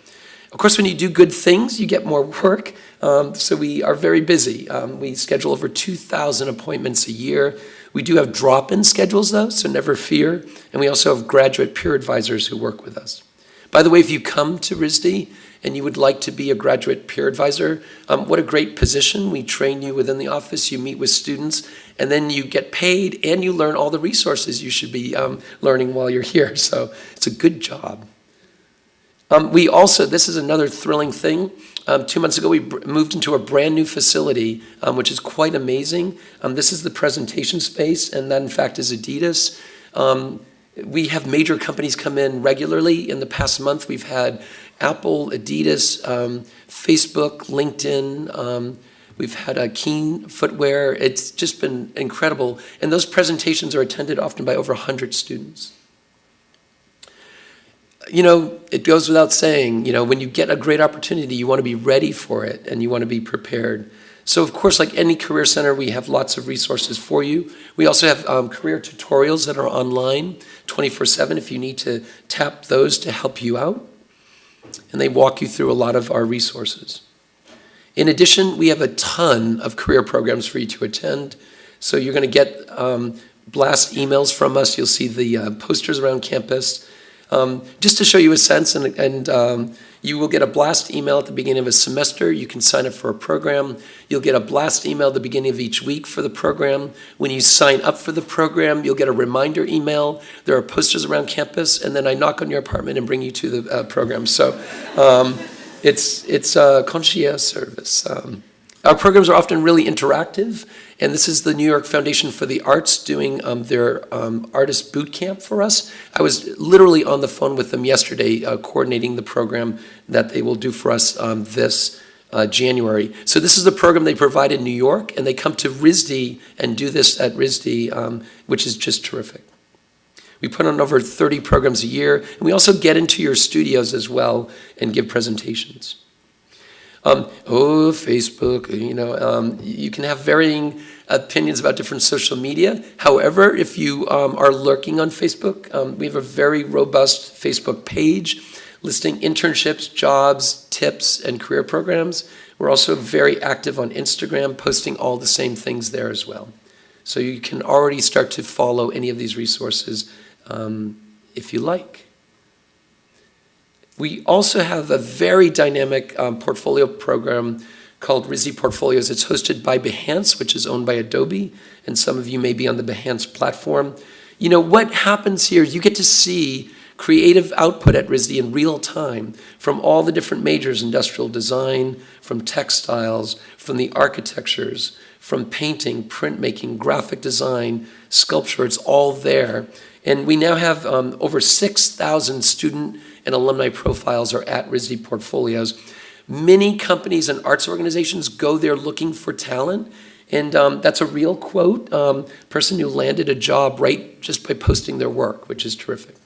Of course, when you do good things, you get more work. So we are very busy. We schedule over 2,000 appointments a year. We do have drop-in schedules, though, so never fear. And we also have graduate peer advisors who work with us. By the way, if you come to RISD and you would like to be a graduate peer advisor, what a great position. We train you within the office, you meet with students, and then you get paid and you learn all the resources you should be learning while you're here. So it's a good job. We also, this is another thrilling thing. 2 months ago, we moved into a brand new facility, which is quite amazing. This is the presentation space, and that in fact is Adidas. We have major companies come in regularly. In the past month, we've had Apple, Adidas, Facebook, LinkedIn. We've had Keen Footwear. It's just been incredible. And those presentations are attended often by over 100 students. You know, it goes without saying, you know, when you get a great opportunity, you want to be ready for it and you want to be prepared. So, of course, like any career center, we have lots of resources for you. We also have career tutorials that are online 24/7 if you need to tap those to help you out. And they walk you through a lot of our resources. In addition, we have a ton of career programs for you to attend. So you're going to get blast emails from us. You'll see the posters around campus. Just to show you a sense, and you will get a blast email at the beginning of a semester. You can sign up for a program. You'll get a blast email at the beginning of each week for the program. When you sign up for the program, you'll get a reminder email. There are posters around campus, and then I knock on your apartment and bring you to the program. So it's a concierge service. Our programs are often really interactive, and this is the New York Foundation for the Arts doing their artist boot camp for us. I was literally on the phone with them yesterday coordinating the program that they will do for us this January. So this is the program they provide in New York, and they come to RISD and do this at RISD, which is just terrific. We put on over 30 programs a year, and we also get into your studios as well and give presentations. Facebook, you know, you can have varying opinions about different social media. However, if you are lurking on Facebook, we have a very robust Facebook page listing internships, jobs, tips, and career programs. We're also very active on Instagram, posting all the same things there as well. So you can already start to follow any of these resources if you like. We also have a very dynamic portfolio program called RISD Portfolios. It's hosted by Behance, which is owned by Adobe, and some of you may be on the Behance platform. You know, what happens here, you get to see creative output at RISD in real time from all the different majors, industrial design, from textiles, from the architectures, from painting, printmaking, graphic design, sculpture, it's all there. And we now have over 6,000 student and alumni profiles are at RISD Portfolios. Many companies and arts organizations go there looking for talent, and that's a real quote. Person who landed a job right just by posting their work, which is terrific.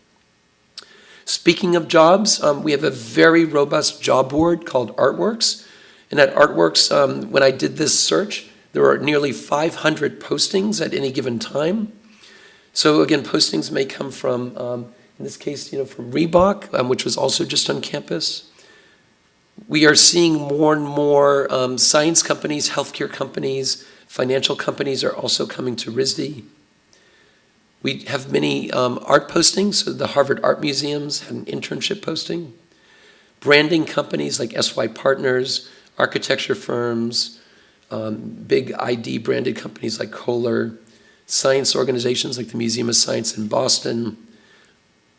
Speaking of jobs, we have a very robust job board called Artworks. And at Artworks, when I did this search, there are nearly 500 postings at any given time. So again, postings may come from, in this case, you know, from Reebok, which was also just on campus. We are seeing more and more science companies, healthcare companies, financial companies are also coming to RISD. We have many art postings, so the Harvard Art Museums had an internship posting. Branding companies like SY Partners, architecture firms, big ID branded companies like Kohler, science organizations like the Museum of Science in Boston,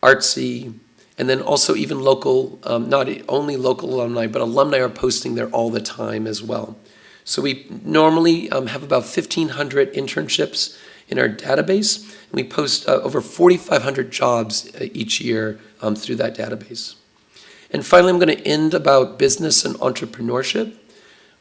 Artsy, And then also even local, not only local alumni, but alumni are posting there all the time as well. So we normally have about 1,500 internships in our database, and we post over 4,500 jobs each year through that database. And finally, I'm going to end about business and entrepreneurship.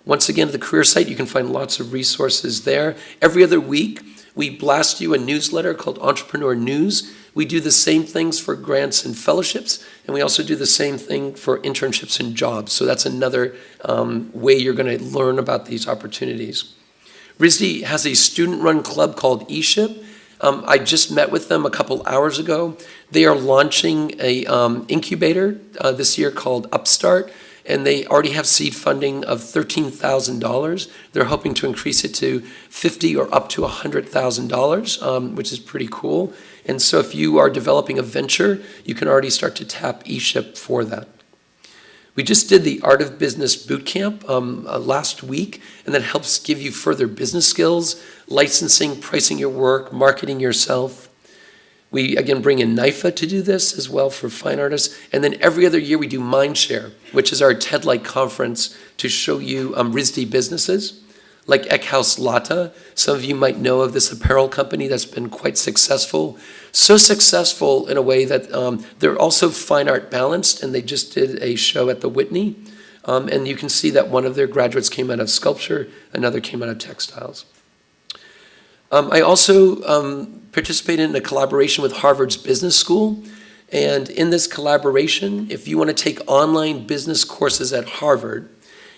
Once again, at the career site, you can find lots of resources there. Every other week, we blast you a newsletter called Entrepreneur News. We do the same things for grants and fellowships, and we also do the same thing for internships and jobs. So that's another way you're going to learn about these opportunities. RISD has a student-run club called eShip. I just met with them a couple hours ago. They are launching a incubator this year called Upstart, and they already have seed funding of $13,000. They're hoping to increase it to $50,000 or up to $100,000, which is pretty cool. And so if you are developing a venture, you can already start to tap eShip for that. We just did the Art of Business Bootcamp last week, and that helps give you further business skills, licensing, pricing your work, marketing yourself. We, again, bring in NIFA to do this as well for fine artists. And then every other year we do Mindshare, which is our TED-like conference to show you RISD businesses, like Eckhouse Latta. Some of you might know of this apparel company that's been quite successful. So successful in a way that they're also fine art balanced, and they just did a show at the Whitney. And you can see that one of their graduates came out of sculpture, another came out of textiles. I also participated in a collaboration with Harvard's Business School. And in this collaboration, if you want to take online business courses at Harvard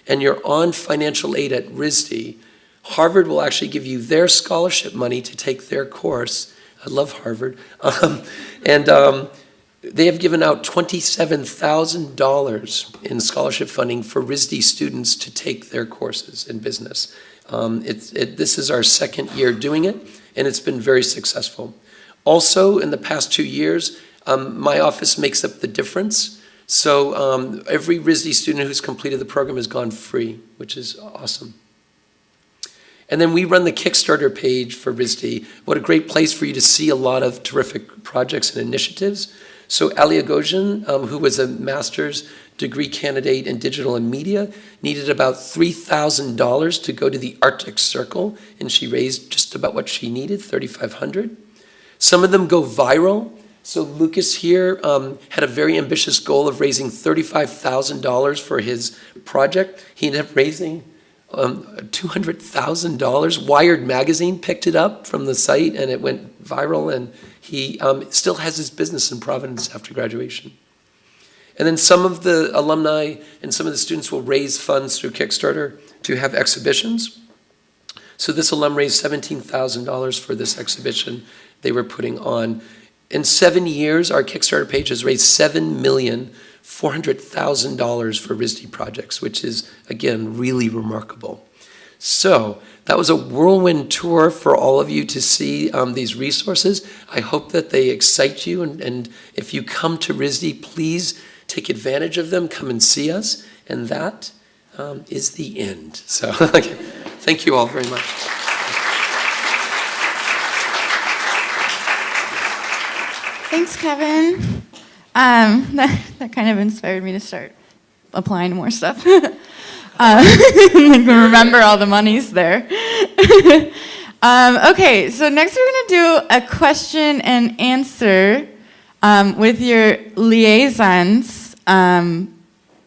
and you're on financial aid at RISD, Harvard will actually give you their scholarship money to take their course. I love Harvard. They have given out $27,000 in scholarship funding for RISD students to take their courses in business. This is our second year doing it, and it's been very successful. Also, in the past 2 years, my office makes up the difference. So every RISD student who's completed the program has gone free, which is awesome. And then we run the Kickstarter page for RISD. What a great place for you to see a lot of terrific projects and initiatives. So Ali Agosian, who was a master's degree candidate in digital and media, needed about $3,000 to go to the Arctic Circle, and she raised just about what she needed, $3,500. Some of them go viral. So Lucas here had a very ambitious goal of raising $35,000 for his project. He ended up raising $200,000. Wired magazine picked it up from the site, and it went viral, and he still has his business in Providence after graduation. And then some of the alumni and some of the students will raise funds through Kickstarter to have exhibitions. So this alum raised $17,000 for this exhibition they were putting on. In 7 years, our Kickstarter page has raised $7,400,000 for RISD projects, which is, again, really remarkable. So that was a whirlwind tour for all of you to see these resources. I hope that they excite you, and if you come to RISD, please take advantage of them, come and see us, and that is the end. So okay. Thank you all very much. Thanks, Kevin. That kind of inspired me to start applying to more stuff. Remember all the monies there. Okay, so next we're going to do a question and answer with your liaisons.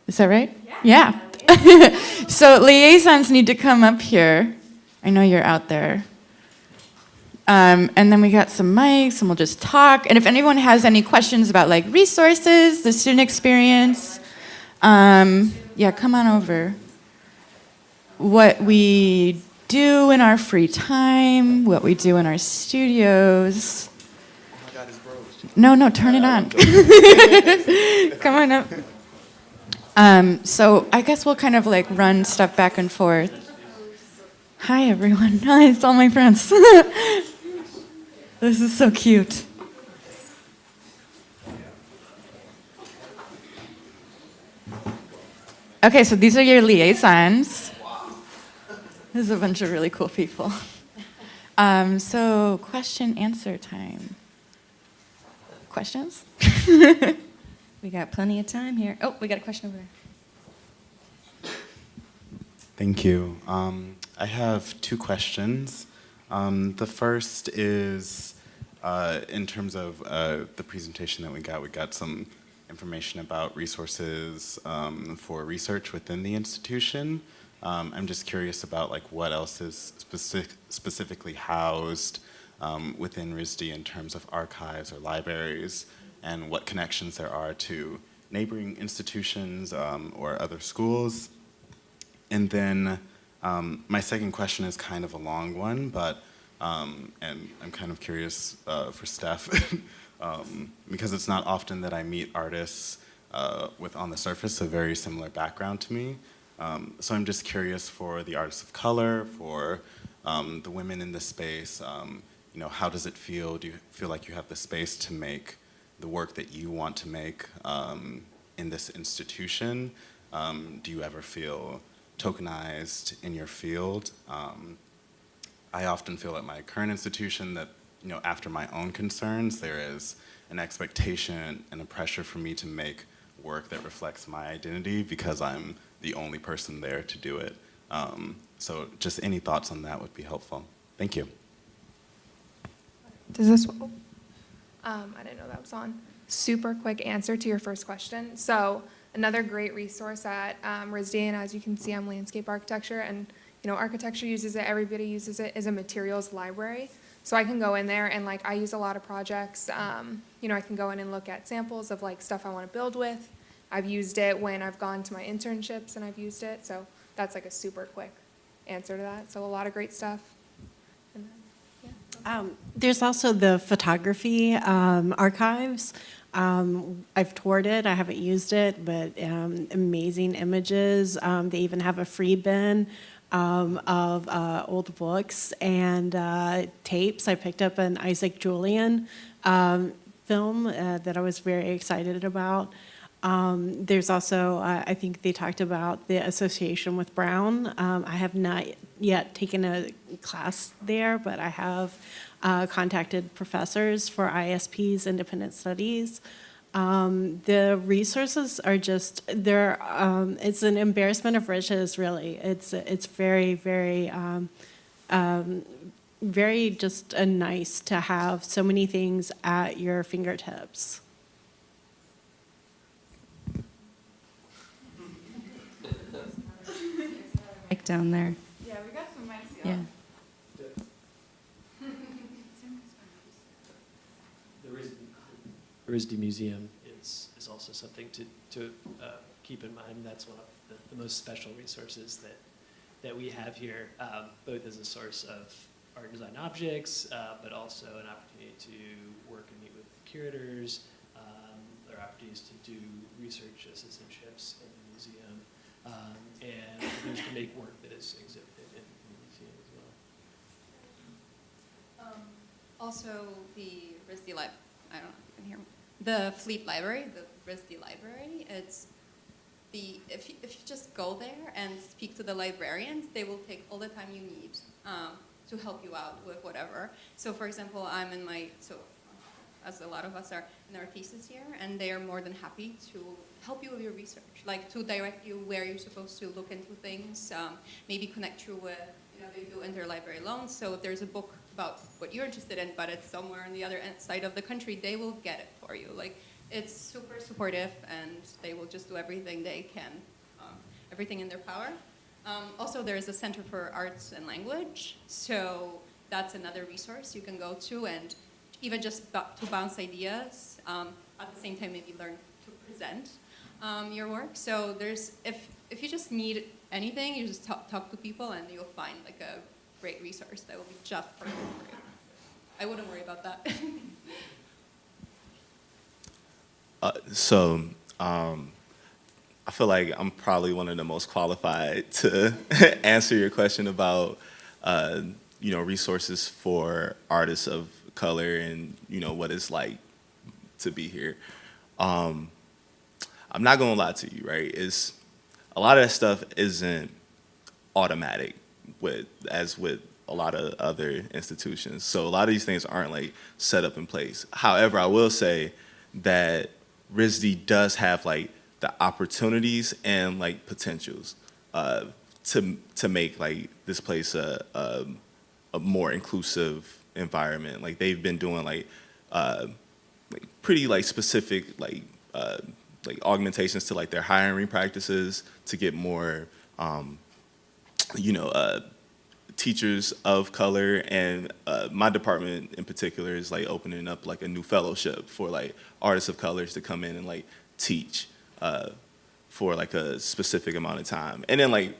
Is that right? Yeah. So liaisons need to come up here. I know you're out there. And then we got some mics, and we'll just talk. And if anyone has any questions about like resources, the student experience, yeah, come on over. What we do in our free time, what we do in our studios. Oh my God, it's broke. No, turn it on. Come on up. So I guess we'll kind of like run stuff back and forth. Hi, everyone. Hi, it's all my friends. This is so cute. Okay, so these are your liaisons. This is a bunch of really cool people. So question answer time. Questions? We got plenty of time here. Oh, we got a question over there. Thank you. I have two questions. The first is in terms of the presentation that we got some information about resources for research within the institution. I'm just curious about like what else is specifically housed within RISD in terms of archives or libraries, and what connections there are to neighboring institutions or other schools. And then my second question is kind of a long one, but and I'm kind of curious for Steph, because it's not often that I meet artists with, on the surface, a very similar background to me. So I'm just curious for the artists of color, for the women in this space, you know, how does it feel? Do you feel like you have the space to make the work that you want to make in this institution? Do you ever feel tokenized in your field? I often feel at my current institution that, you know, after my own concerns, there is an expectation and a pressure for me to make work that reflects my identity because I'm the only person there to do it. So just any thoughts on that would be helpful. Thank you. Does this? I didn't know that was on. Super quick answer to your first question. So another great resource at RISD, and as you can see, I'm landscape architecture, and you know, architecture uses it, everybody uses it, is a materials library. So I can go in there and like I use a lot of projects. You know, I can go in and look at samples of like stuff I want to build with. I've used it when I've gone to my internships and I've used it. So that's like a super quick answer to that. So a lot of great stuff. And then, yeah. There's also the photography archives. I've toured it, I haven't used it, but amazing images. They even have a free bin of old books and tapes. I picked up an Isaac Julian film that I was very excited about. There's also, I think they talked about the association with Brown. I have not yet taken a class there, but I have contacted professors for ISP's independent studies. The resources are just, they're, it's an embarrassment of riches, really. It's very, very, very just nice to have so many things at your fingertips. Like down there. Yeah, we got some mics. Yeah. The RISD Museum is also something to keep in mind. That's one of the most special resources that we have here, both as a source of art and design objects, but also an opportunity to work and meet with curators. There are opportunities to do research assistantships in the museum, and opportunities to make work that is exhibited in the museum as well. Also, the RISD Lab, I don't know if you can hear me. The Fleet Library, the RISD Library, it's the, if you just go there and speak to the librarians, they will take all the time you need to help you out with whatever. So for example, I'm in my, so as a lot of us are in our thesis year, and they are more than happy to help you with your research, like to direct you where you're supposed to look into things, maybe connect you with, you know, they do interlibrary loans, so if there's a book about what you're interested in, but it's somewhere on the other side of the country, they will get it for you. Like, it's super supportive, and they will just do everything they can, everything in their power. Also, there's a Center for Arts and Language, so that's another resource you can go to, and even just to bounce ideas, at the same time maybe learn to present your work. So there's, if you just need anything, you just talk to people, and you'll find like a great resource that will be just perfect for you. I wouldn't worry about that. I feel like I'm probably one of the most qualified to answer your question about, you know, resources for artists of color and, you know, what it's like to be here. I'm not gonna lie to you, right? It's a lot of that stuff isn't automatic as with a lot of other institutions. So a lot of these things aren't like set up in place. However, I will say that RISD does have like the opportunities and like potentials to make like this place a more inclusive environment. Like they've been doing like pretty like specific like augmentations to like their hiring practices to get more teachers of color, and my department in particular is like opening up like a new fellowship for like artists of colors to come in and like teach for like a specific amount of time. And then like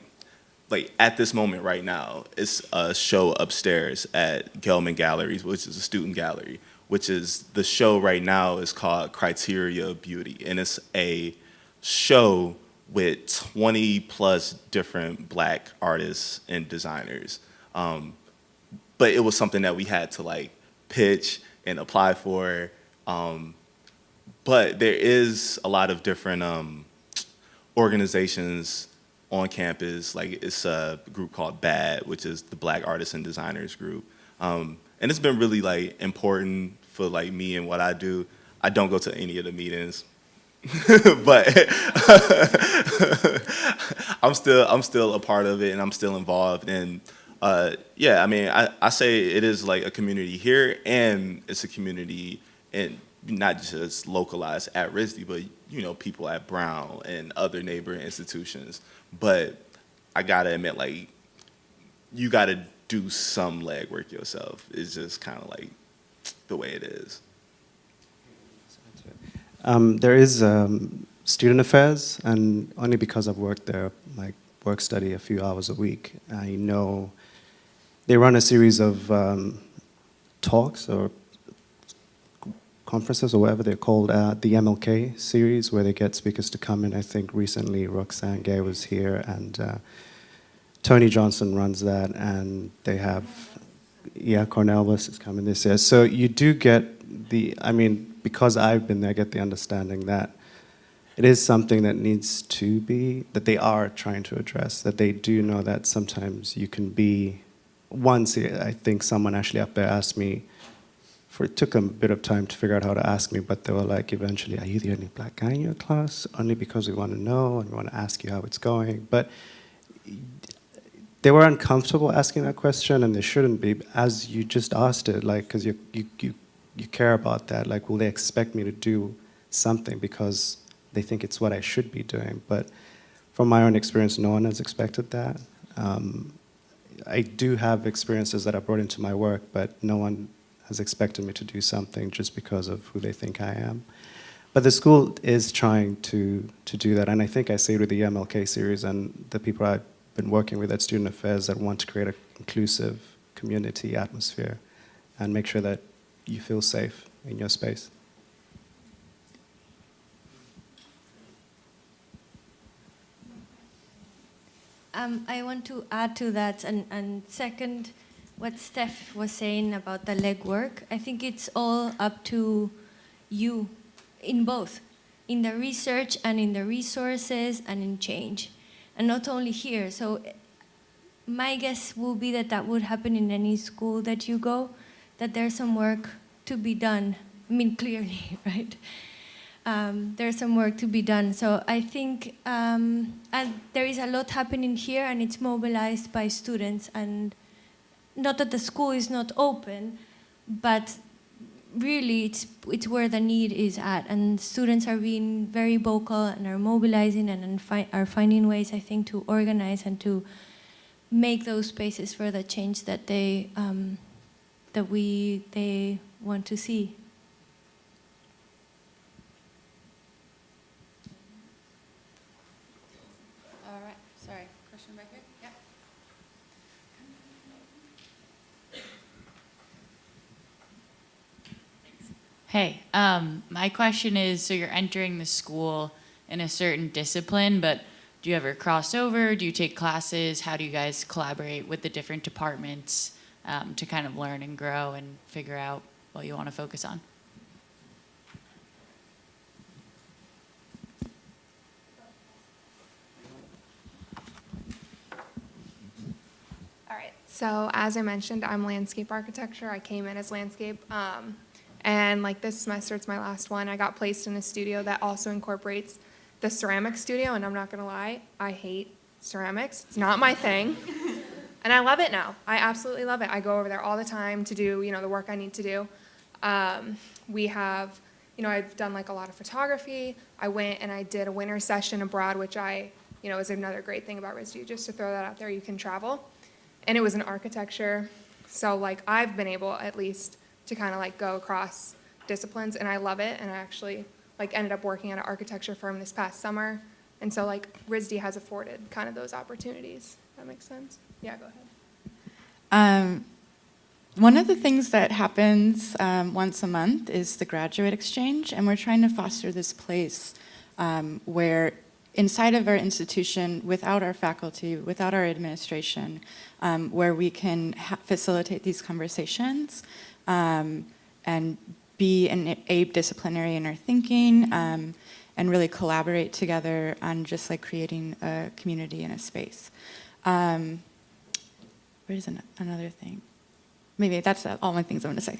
at this moment right now, it's a show upstairs at Gelman Galleries, which is a student gallery, which is the show right now is called Criteria Beauty. And it's a show with 20 plus different Black artists and designers. But it was something that we had to like pitch and apply for. But there is a lot of different organizations on campus. Like it's a group called BAD, which is the Black Artists and Designers Group. And it's been really like important for like me and what I do. I don't go to any of the meetings, but I'm still a part of it, and I'm still involved. And yeah, I mean, I say it is like a community here, and it's a community, and not just localized at RISD, but you know, people at Brown and other neighboring institutions. But I gotta admit, like, you gotta do some legwork yourself. It's just kind of like the way it is. There is student affairs, and only because I've worked there, like work study a few hours a week, I know they run a series of talks or conferences or whatever they're called, the MLK series, where they get speakers to come in. I think recently Roxanne Gay was here, and Tony Johnson runs that, and they have, Cornelius is coming this year. So you do get because I've been there, I get the understanding that it is something that needs to be, that they are trying to address, that they do know that sometimes you can be, once I think someone actually up there asked me, it took a bit of time to figure out how to ask me, but they were like, eventually, are you the only Black guy in your class? Only because we want to know and we want to ask you how it's going. But they were uncomfortable asking that question, and they shouldn't be, as you just asked it, like, because you care about that. Like, will they expect me to do something because they think it's what I should be doing? But from my own experience, no one has expected that. I do have experiences that I brought into my work, but no one has expected me to do something just because of who they think I am. But the school is trying to do that, and I think I say with the MLK series and the people I've been working with at Student Affairs that want to create an inclusive community atmosphere and make sure that you feel safe in your space. I want to add to that and second what Steph was saying about the legwork. I think it's all up to you in both, in the research and in the resources and in change. And not only here. So my guess will be that that would happen in any school that you go, that there's some work to be done. I mean, clearly, right? There's some work to be done. So I think and there is a lot happening here, and it's mobilized by students. And not that the school is not open, but really it's where the need is at. And students are being very vocal and are mobilizing and are finding ways, I think, to organize and to make those spaces for the change that they want to see. All right. Sorry. Question back here. Yeah. Hey, my question is, so you're entering the school in a certain discipline, but do you ever cross over? Do you take classes? How do you guys collaborate with the different departments to kind of learn and grow and figure out what you want to focus on? All right, so as I mentioned, I'm landscape architecture. I came in as landscape. And like this semester, it's my last one. I got placed in a studio that also incorporates the ceramic studio, and I'm not gonna lie, I hate ceramics. It's not my thing. And I love it now. I absolutely love it. I go over there all the time to do, the work I need to do. We have, I've done like a lot of photography. I went and I did a winter session abroad, which is another great thing about RISD, just to throw that out there, you can travel. And it was in architecture. So like I've been able at least to kind of like go across disciplines, and I love it. And I actually like ended up working at an architecture firm this past summer. And so like RISD has afforded kind of those opportunities. That makes sense? Yeah, go ahead. One of the things that happens once a month is the graduate exchange, and we're trying to foster this place where inside of our institution, without our faculty, without our administration, where we can facilitate these conversations and be disciplinary in our thinking and really collaborate together on just like creating a community and a space. Where's another thing? Maybe that's all my things I'm going to say.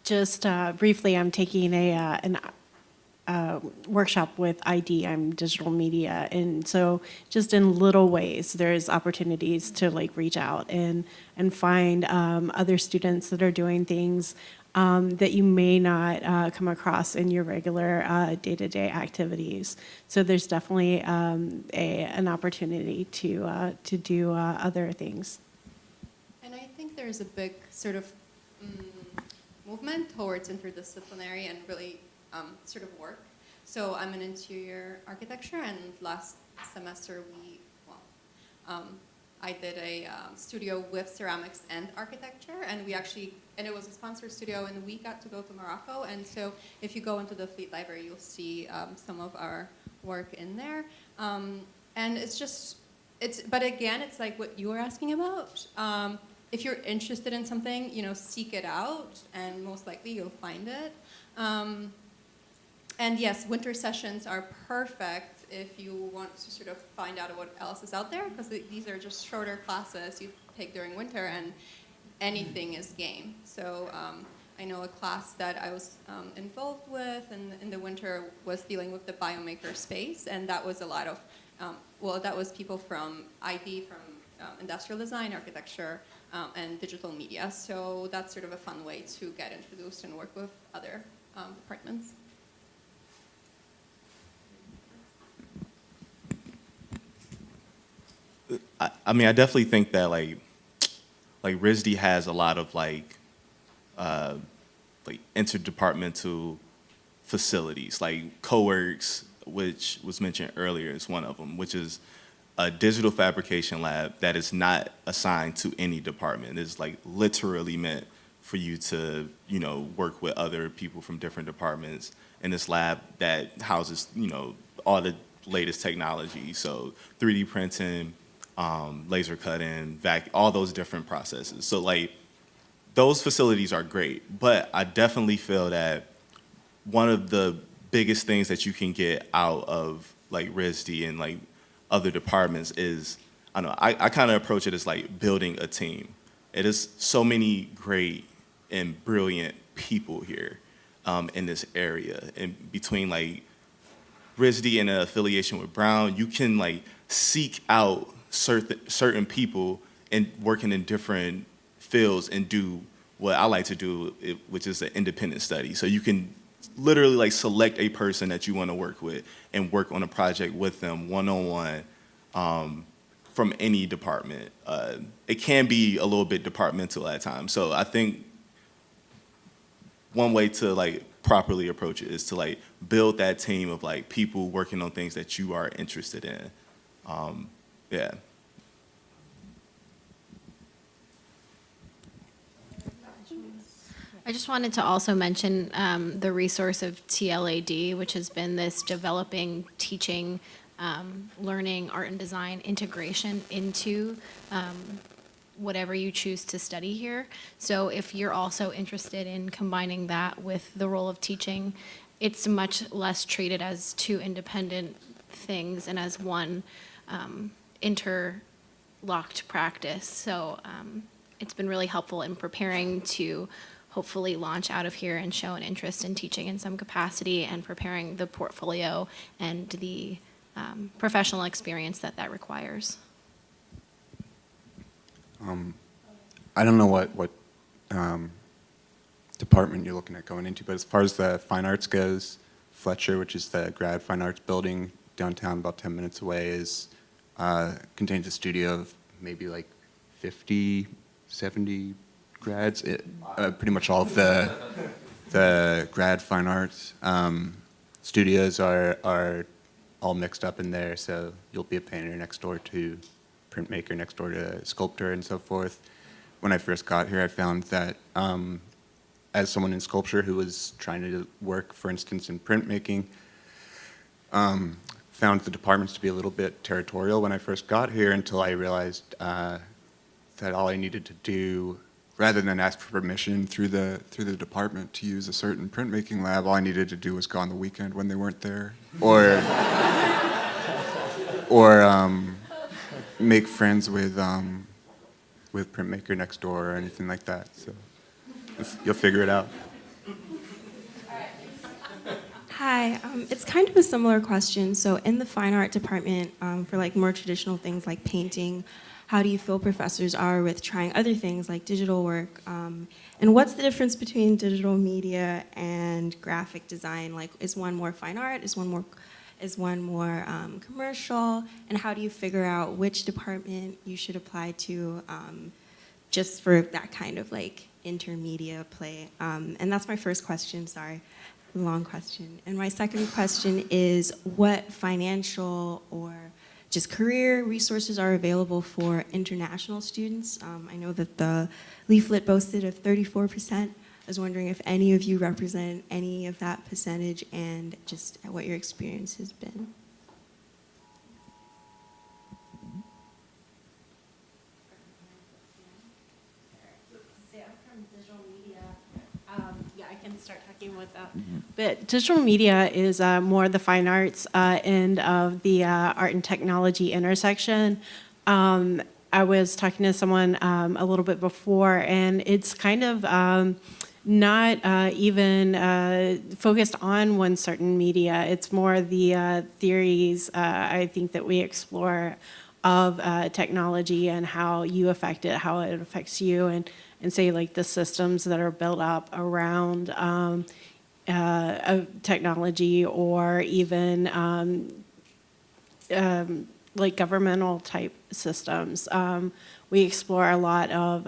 Just briefly, I'm taking a workshop with ID. I'm digital media, and so just in little ways, there's opportunities to like reach out and find other students that are doing things that you may not come across in your regular day-to-day activities. So there's definitely an opportunity to do other things. And I think there's a big sort of movement towards interdisciplinary and really sort of work. So I'm in interior architecture, and last semester I did a studio with ceramics and architecture, and it was a sponsored studio, and we got to go to Morocco. And so if you go into the Fleet Library, you'll see some of our work in there. And but again, it's like what you were asking about. If you're interested in something, seek it out, and most likely you'll find it. And yes, winter sessions are perfect if you want to sort of find out what else is out there, because these are just shorter classes you take during winter, and anything is game. So I know a class that I was involved with in the winter was dealing with the biomaker space, and that was a lot of, that was people from ID, from industrial design, architecture, and digital media. So that's sort of a fun way to get introduced and work with other departments. I mean, I definitely think that like RISD has a lot of like interdepartmental facilities, like CoWorks, which was mentioned earlier, is one of them, which is a digital fabrication lab that is not assigned to any department. It's like literally meant for you to, work with other people from different departments in this lab that houses, all the latest technology. So 3D printing, laser cutting, all those different processes. So like those facilities are great, but I definitely feel that one of the biggest things that you can get out of like RISD and like other departments is, I kind of approach it as like building a team. It is so many great and brilliant people here in this area. And between like RISD and an affiliation with Brown, you can like seek out certain people and working in different fields and do what I like to do, which is an independent study. So you can literally like select a person that you want to work with and work on a project with them one-on-one from any department. It can be a little bit departmental at times. So I think one way to like properly approach it is to like build that team of like people working on things that you are interested in. Yeah. I just wanted to also mention the resource of TLAD, which has been this developing, teaching, learning, art and design integration into whatever you choose to study here. So if you're also interested in combining that with the role of teaching, it's much less treated as two independent things and as one locked practice. So it's been really helpful in preparing to hopefully launch out of here and show an interest in teaching in some capacity and preparing the portfolio and the professional experience that that requires. I don't know what department you're looking at going into, but as far as the fine arts goes, Fletcher, which is the grad fine arts building downtown about 10 minutes away, contains a studio of maybe like 50, 70 grads. Pretty much all of the grad fine arts studios are all mixed up in there, so you'll be a painter next door to printmaker, next door to a sculptor, and so forth. When I first got here, I found that as someone in sculpture who was trying to work, for instance, in printmaking, found the departments to be a little bit territorial when I first got here, until I realized that all I needed to do, rather than ask for permission through the department to use a certain printmaking lab, all I needed to do was go on the weekend when they weren't there, or make friends with printmaker next door or anything like that. So you'll figure it out. Hi, it's kind of a similar question. So in the fine art department, for like more traditional things like painting, how do you feel professors are with trying other things like digital work? And what's the difference between digital media and graphic design? Like, is one more fine art? Is one more commercial? And how do you figure out which department you should apply to just for that kind of like intermedia play? And that's my first question, sorry, long question. And my second question is, what financial or just career resources are available for international students? I know that the leaflet boasted of 34%. I was wondering if any of you represent any of that percentage and just what your experience has been. Yeah, I can start talking with that. But digital media is more the fine arts end of the art and technology intersection. I was talking to someone a little bit before, and it's kind of not even focused on one certain media. It's more the theories, I think, that we explore of technology and how you affect it, how it affects you, and say like the systems that are built up around technology, or even like governmental type systems. We explore a lot of,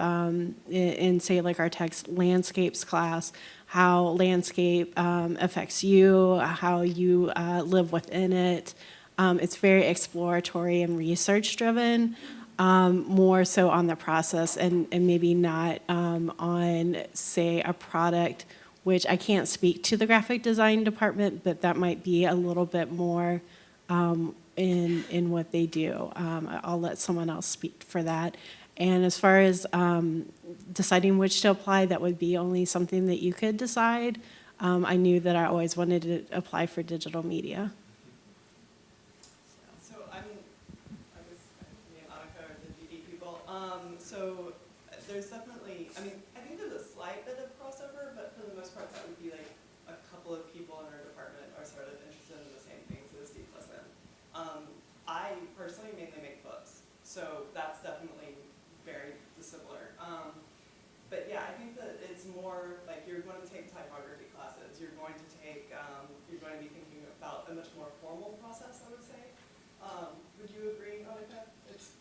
in say like our text landscapes class, how landscape affects you, how you live within it. It's very exploratory and research driven, more so on the process and maybe not on, say, a product, which I can't speak to the graphic design department, but that might be a little bit more in what they do. I'll let someone else speak for that. And as far as deciding which to apply, that would be only something that you could decide. I knew that I always wanted to apply for digital media. So I guess me and Annika are the DD people. So there's definitely, I think there's a slight bit of crossover, but for the most part, that would be like a couple of people in our department are sort of interested in the same things as D plus M. I personally mainly make books, so that's definitely very dissimilar. But yeah, I think that it's more like you're going to take typography classes. You're going to take, you're going to be thinking about a much more formal process, I would say. Would you agree, Annika? It's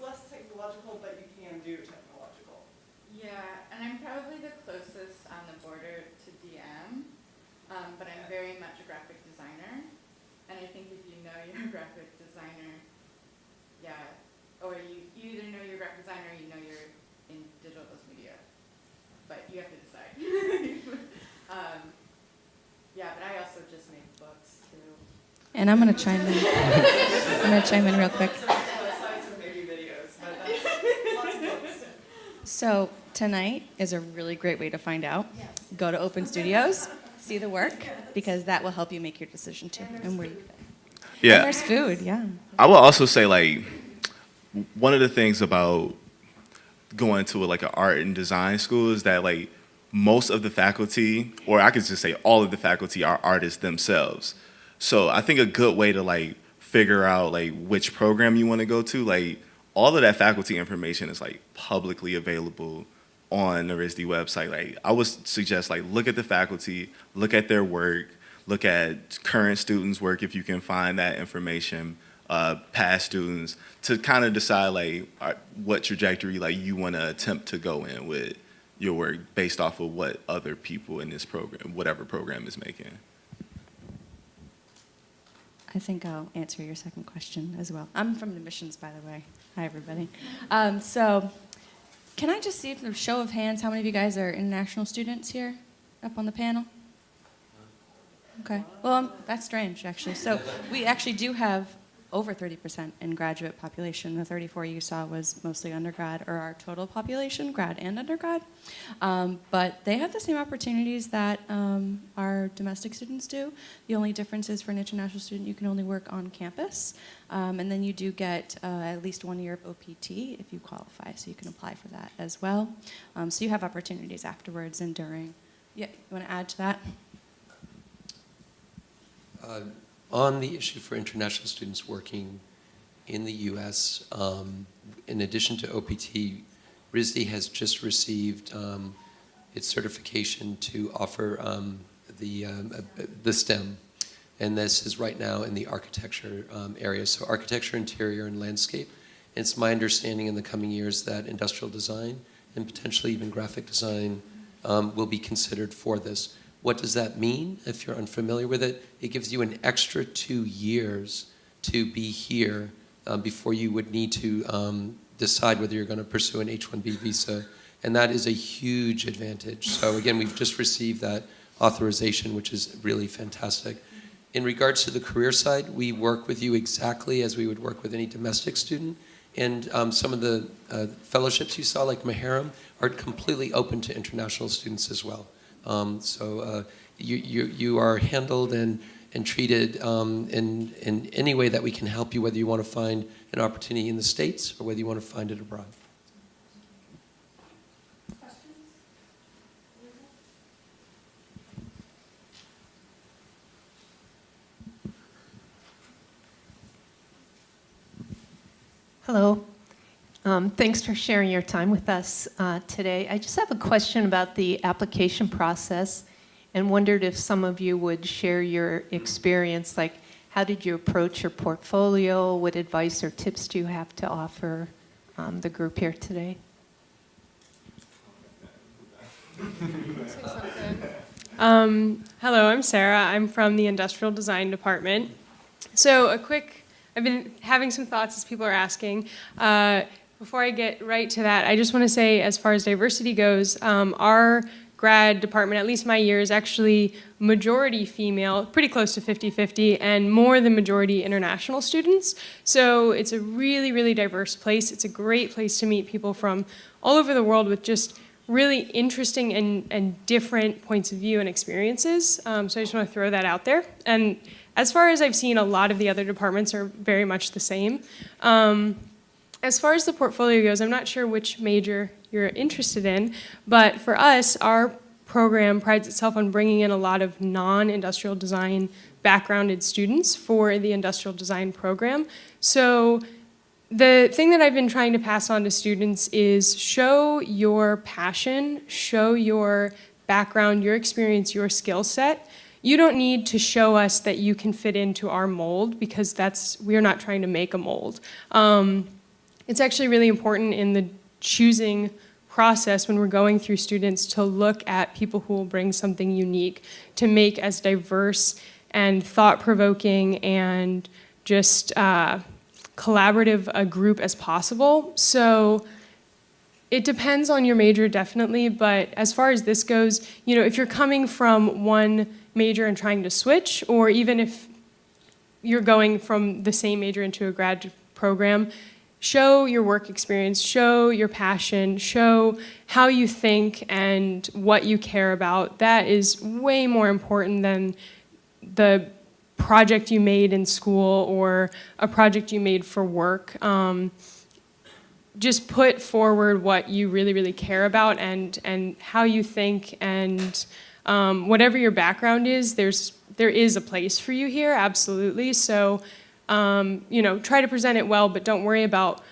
less technological, but you can do technological. Yeah, and I'm probably the closest on the border to DM, but I'm very much a graphic designer. And I think if you know you're a graphic designer, yeah, or you either know you're a graphic designer or you know you're in digital media, but you have to decide. Yeah, but I also just make books too. And I'm gonna chime in. I'm gonna chime in real quick. So tonight is a really great way to find out. Go to Open Studios, see the work, because that will help you make your decision too, and where you fit. Yeah. And there's food, yeah. I will also say, like, one of the things about going to like an art and design school is that like most of the faculty, or I could just say all of the faculty, are artists themselves. So I think a good way to like figure out like which program you want to go to, like all of that faculty information is like publicly available on the RISD website. Like I would suggest like look at the faculty, look at their work, look at current students' work if you can find that information, past students, to kind of decide like what trajectory like you want to attempt to go in with your work based off of what other people in this program, whatever program, is making. I think I'll answer your second question as well. I'm from admissions, by the way. Hi, everybody. So can I just see, for a show of hands, how many of you guys are international students here up on the panel? Okay. Well, that's strange, actually. So we actually do have over 30% in graduate population. The 34 you saw was mostly undergrad, or our total population, grad and undergrad. But they have the same opportunities that our domestic students do. The only difference is for an international student, you can only work on campus. And then you do get at least 1 year of OPT if you qualify, so you can apply for that as well. So you have opportunities afterwards and during. Yeah, you want to add to that? On the issue for international students working in the U.S., in addition to OPT, RISD has just received its certification to offer the STEM, and this is right now in the architecture area, so architecture, interior, and landscape. It's my understanding in the coming years that industrial design and potentially even graphic design will be considered for this. What does that mean? If you're unfamiliar with it, it gives you an extra 2 years to be here before you would need to decide whether you're going to pursue an H-1B visa, and that is a huge advantage. So again, we've just received that authorization, which is really fantastic. In regards to the career side, we work with you exactly as we would work with any domestic student, and some of the fellowships you saw, like Maharam, are completely open to international students as well. So you are handled and treated in any way that we can help you, whether you want to find an opportunity in the States or whether you want to find it abroad. Hello. Thanks for sharing your time with us today. I just have a question about the application process and wondered if some of you would share your experience, like how did you approach your portfolio? What advice or tips do you have to offer the group here today? Hello, I'm Sarah. I'm from the Industrial Design Department. So I've been having some thoughts as people are asking. Before I get right to that, I just want to say, as far as diversity goes, our grad department, at least my year, is actually majority female, pretty close to 50-50, and more than majority international students. So it's a really, really diverse place. It's a great place to meet people from all over the world with just really interesting and different points of view and experiences. So I just want to throw that out there. And as far as I've seen, a lot of the other departments are very much the same. As far as the portfolio goes, I'm not sure which major you're interested in, but for us, our program prides itself on bringing in a lot of non-industrial design backgrounded students for the industrial design program. So the thing that I've been trying to pass on to students is show your passion, show your background, your experience, your skill set. You don't need to show us that you can fit into our mold, because we're not trying to make a mold. It's actually really important in the choosing process when we're going through students to look at people who will bring something unique, to make as diverse and thought-provoking and just collaborative a group as possible. So it depends on your major, definitely, but as far as this goes, if you're coming from one major and trying to switch, or even if you're going from the same major into a grad program, show your work experience, show your passion, show how you think and what you care about. That is way more important than the project you made in school or a project you made for work. just put forward what you really, really care about and how you think, and whatever your background is, there is a place for you here, absolutely. So, try to present it well, but don't worry about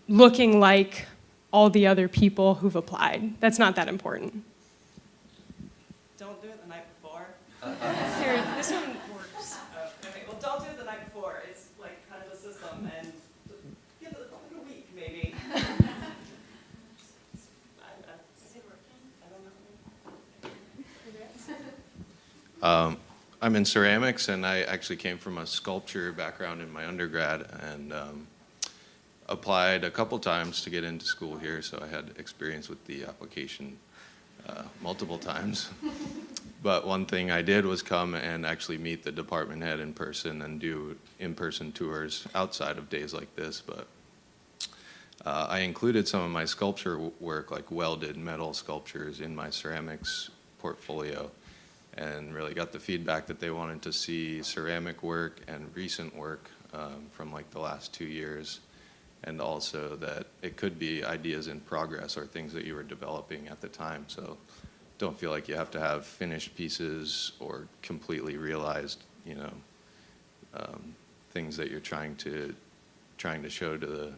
looking like all the other people who've applied. That's not that important. Don't do it the night before. Here, this one works. Okay, well, don't do it the night before. It's like kind of a system, and give it like a week maybe. I'm in ceramics, and I actually came from a sculpture background in my undergrad, and applied a couple times to get into school here, so I had experience with the application multiple times. But one thing I did was come and actually meet the department head in person and do in-person tours outside of days like this. But I included some of my sculpture work, like welded metal sculptures, in my ceramics portfolio, and really got the feedback that they wanted to see ceramic work and recent work from like the last 2 years, and also that it could be ideas in progress or things that you were developing at the time. So don't feel like you have to have finished pieces or completely realized, things that you're trying to show to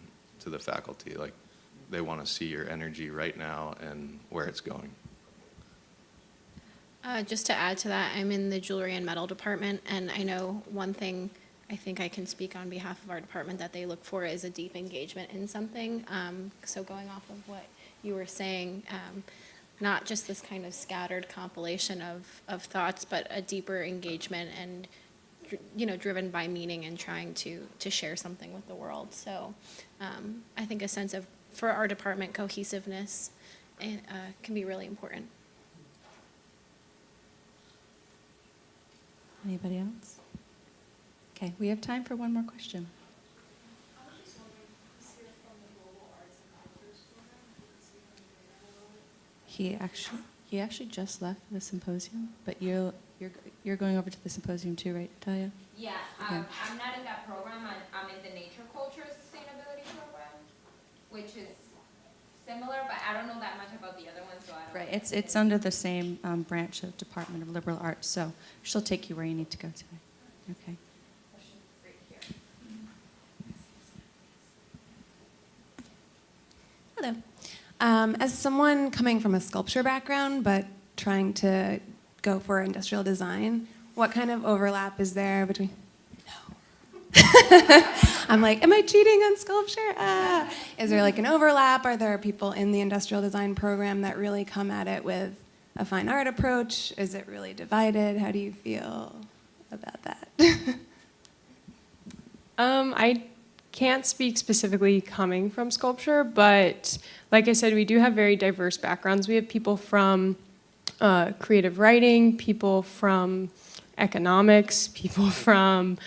the faculty. Like, they want to see your energy right now and where it's going. Just to add to that, I'm in the jewelry and metal department, and I know one thing I think I can speak on behalf of our department that they look for is a deep engagement in something. So going off of what you were saying, not just this kind of scattered compilation of thoughts, but a deeper engagement and, driven by meaning and trying to share something with the world. So I think a sense of, for our department, cohesiveness can be really important. Anybody else? Okay, we have time for one more question. He actually just left the symposium, but you're going over to the symposium too, right, Talia? Yeah, Okay. I'm not in that program. I'm in the Nature Culture Sustainability Program, which is similar, but I don't know that much about the other one, so I don't. Right, it's under the same branch of Department of Liberal Arts, so she'll take you where you need to go today. Okay. Hello. As someone coming from a sculpture background but trying to go for industrial design, what kind of overlap is there between? No. I'm like, am I cheating on sculpture? Is there like an overlap? Are there people in the industrial design program that really come at it with a fine art approach? Is it really divided? How do you feel about that? I can't speak specifically coming from sculpture, but like I said, we do have very diverse backgrounds. We have people from creative writing, people from economics, people from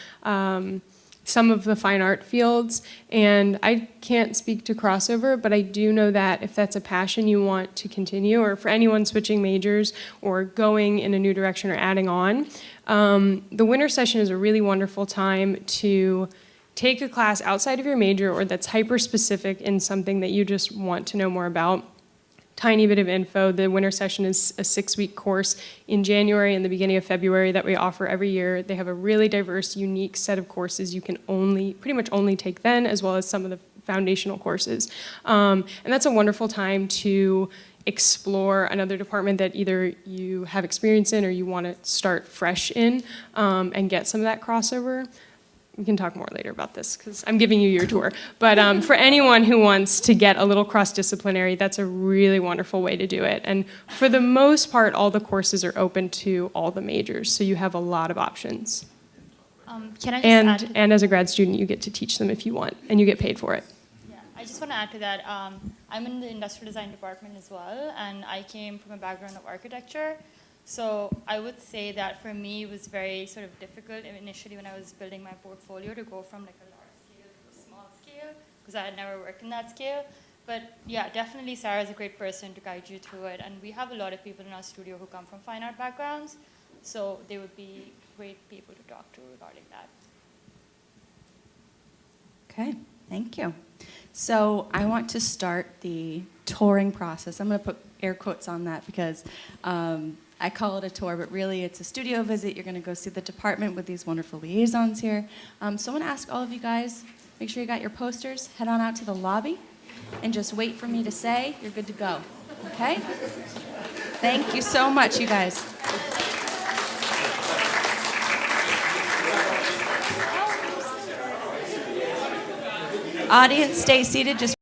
some of the fine art fields, and I can't speak to crossover, but I do know that if that's a passion you want to continue, or for anyone switching majors or going in a new direction or adding on, the winter session is a really wonderful time to take a class outside of your major or that's hyper-specific in something that you just want to know more about. Tiny bit of info, the winter session is a 6-week course in January and the beginning of February that we offer every year. They have a really diverse, unique set of courses you can pretty much only take then, as well as some of the foundational courses. And that's a wonderful time to explore another department that either you have experience in or you want to start fresh in, and get some of that crossover. We can talk more later about this because I'm giving you your tour. But for anyone who wants to get a little cross-disciplinary, that's a really wonderful way to do it. And for the most part, all the courses are open to all the majors, so you have a lot of options. Can I just add to and as a grad student, you get to teach them if you want, and you get paid for it. Yeah, I just want to add to that. I'm in the industrial design department as well, and I came from a background of architecture. So I would say that for me it was very sort of difficult initially when I was building my portfolio to go from like a large scale to a small scale because I had never worked in that scale. But yeah, definitely Sarah is a great person to guide you through it. And we have a lot of people in our studio who come from fine art backgrounds, so they would be great people to talk to regarding that. Okay, thank you. So I want to start the touring process. I'm going to put air quotes on that because I call it a tour, but really it's a studio visit. You're going to go see the department with these wonderful liaisons here. So I want to ask all of you guys, make sure you got your posters, head on out to the lobby, and just wait for me to say you're good to go. Okay? Thank you so much, you guys. Audience, stay seated. Just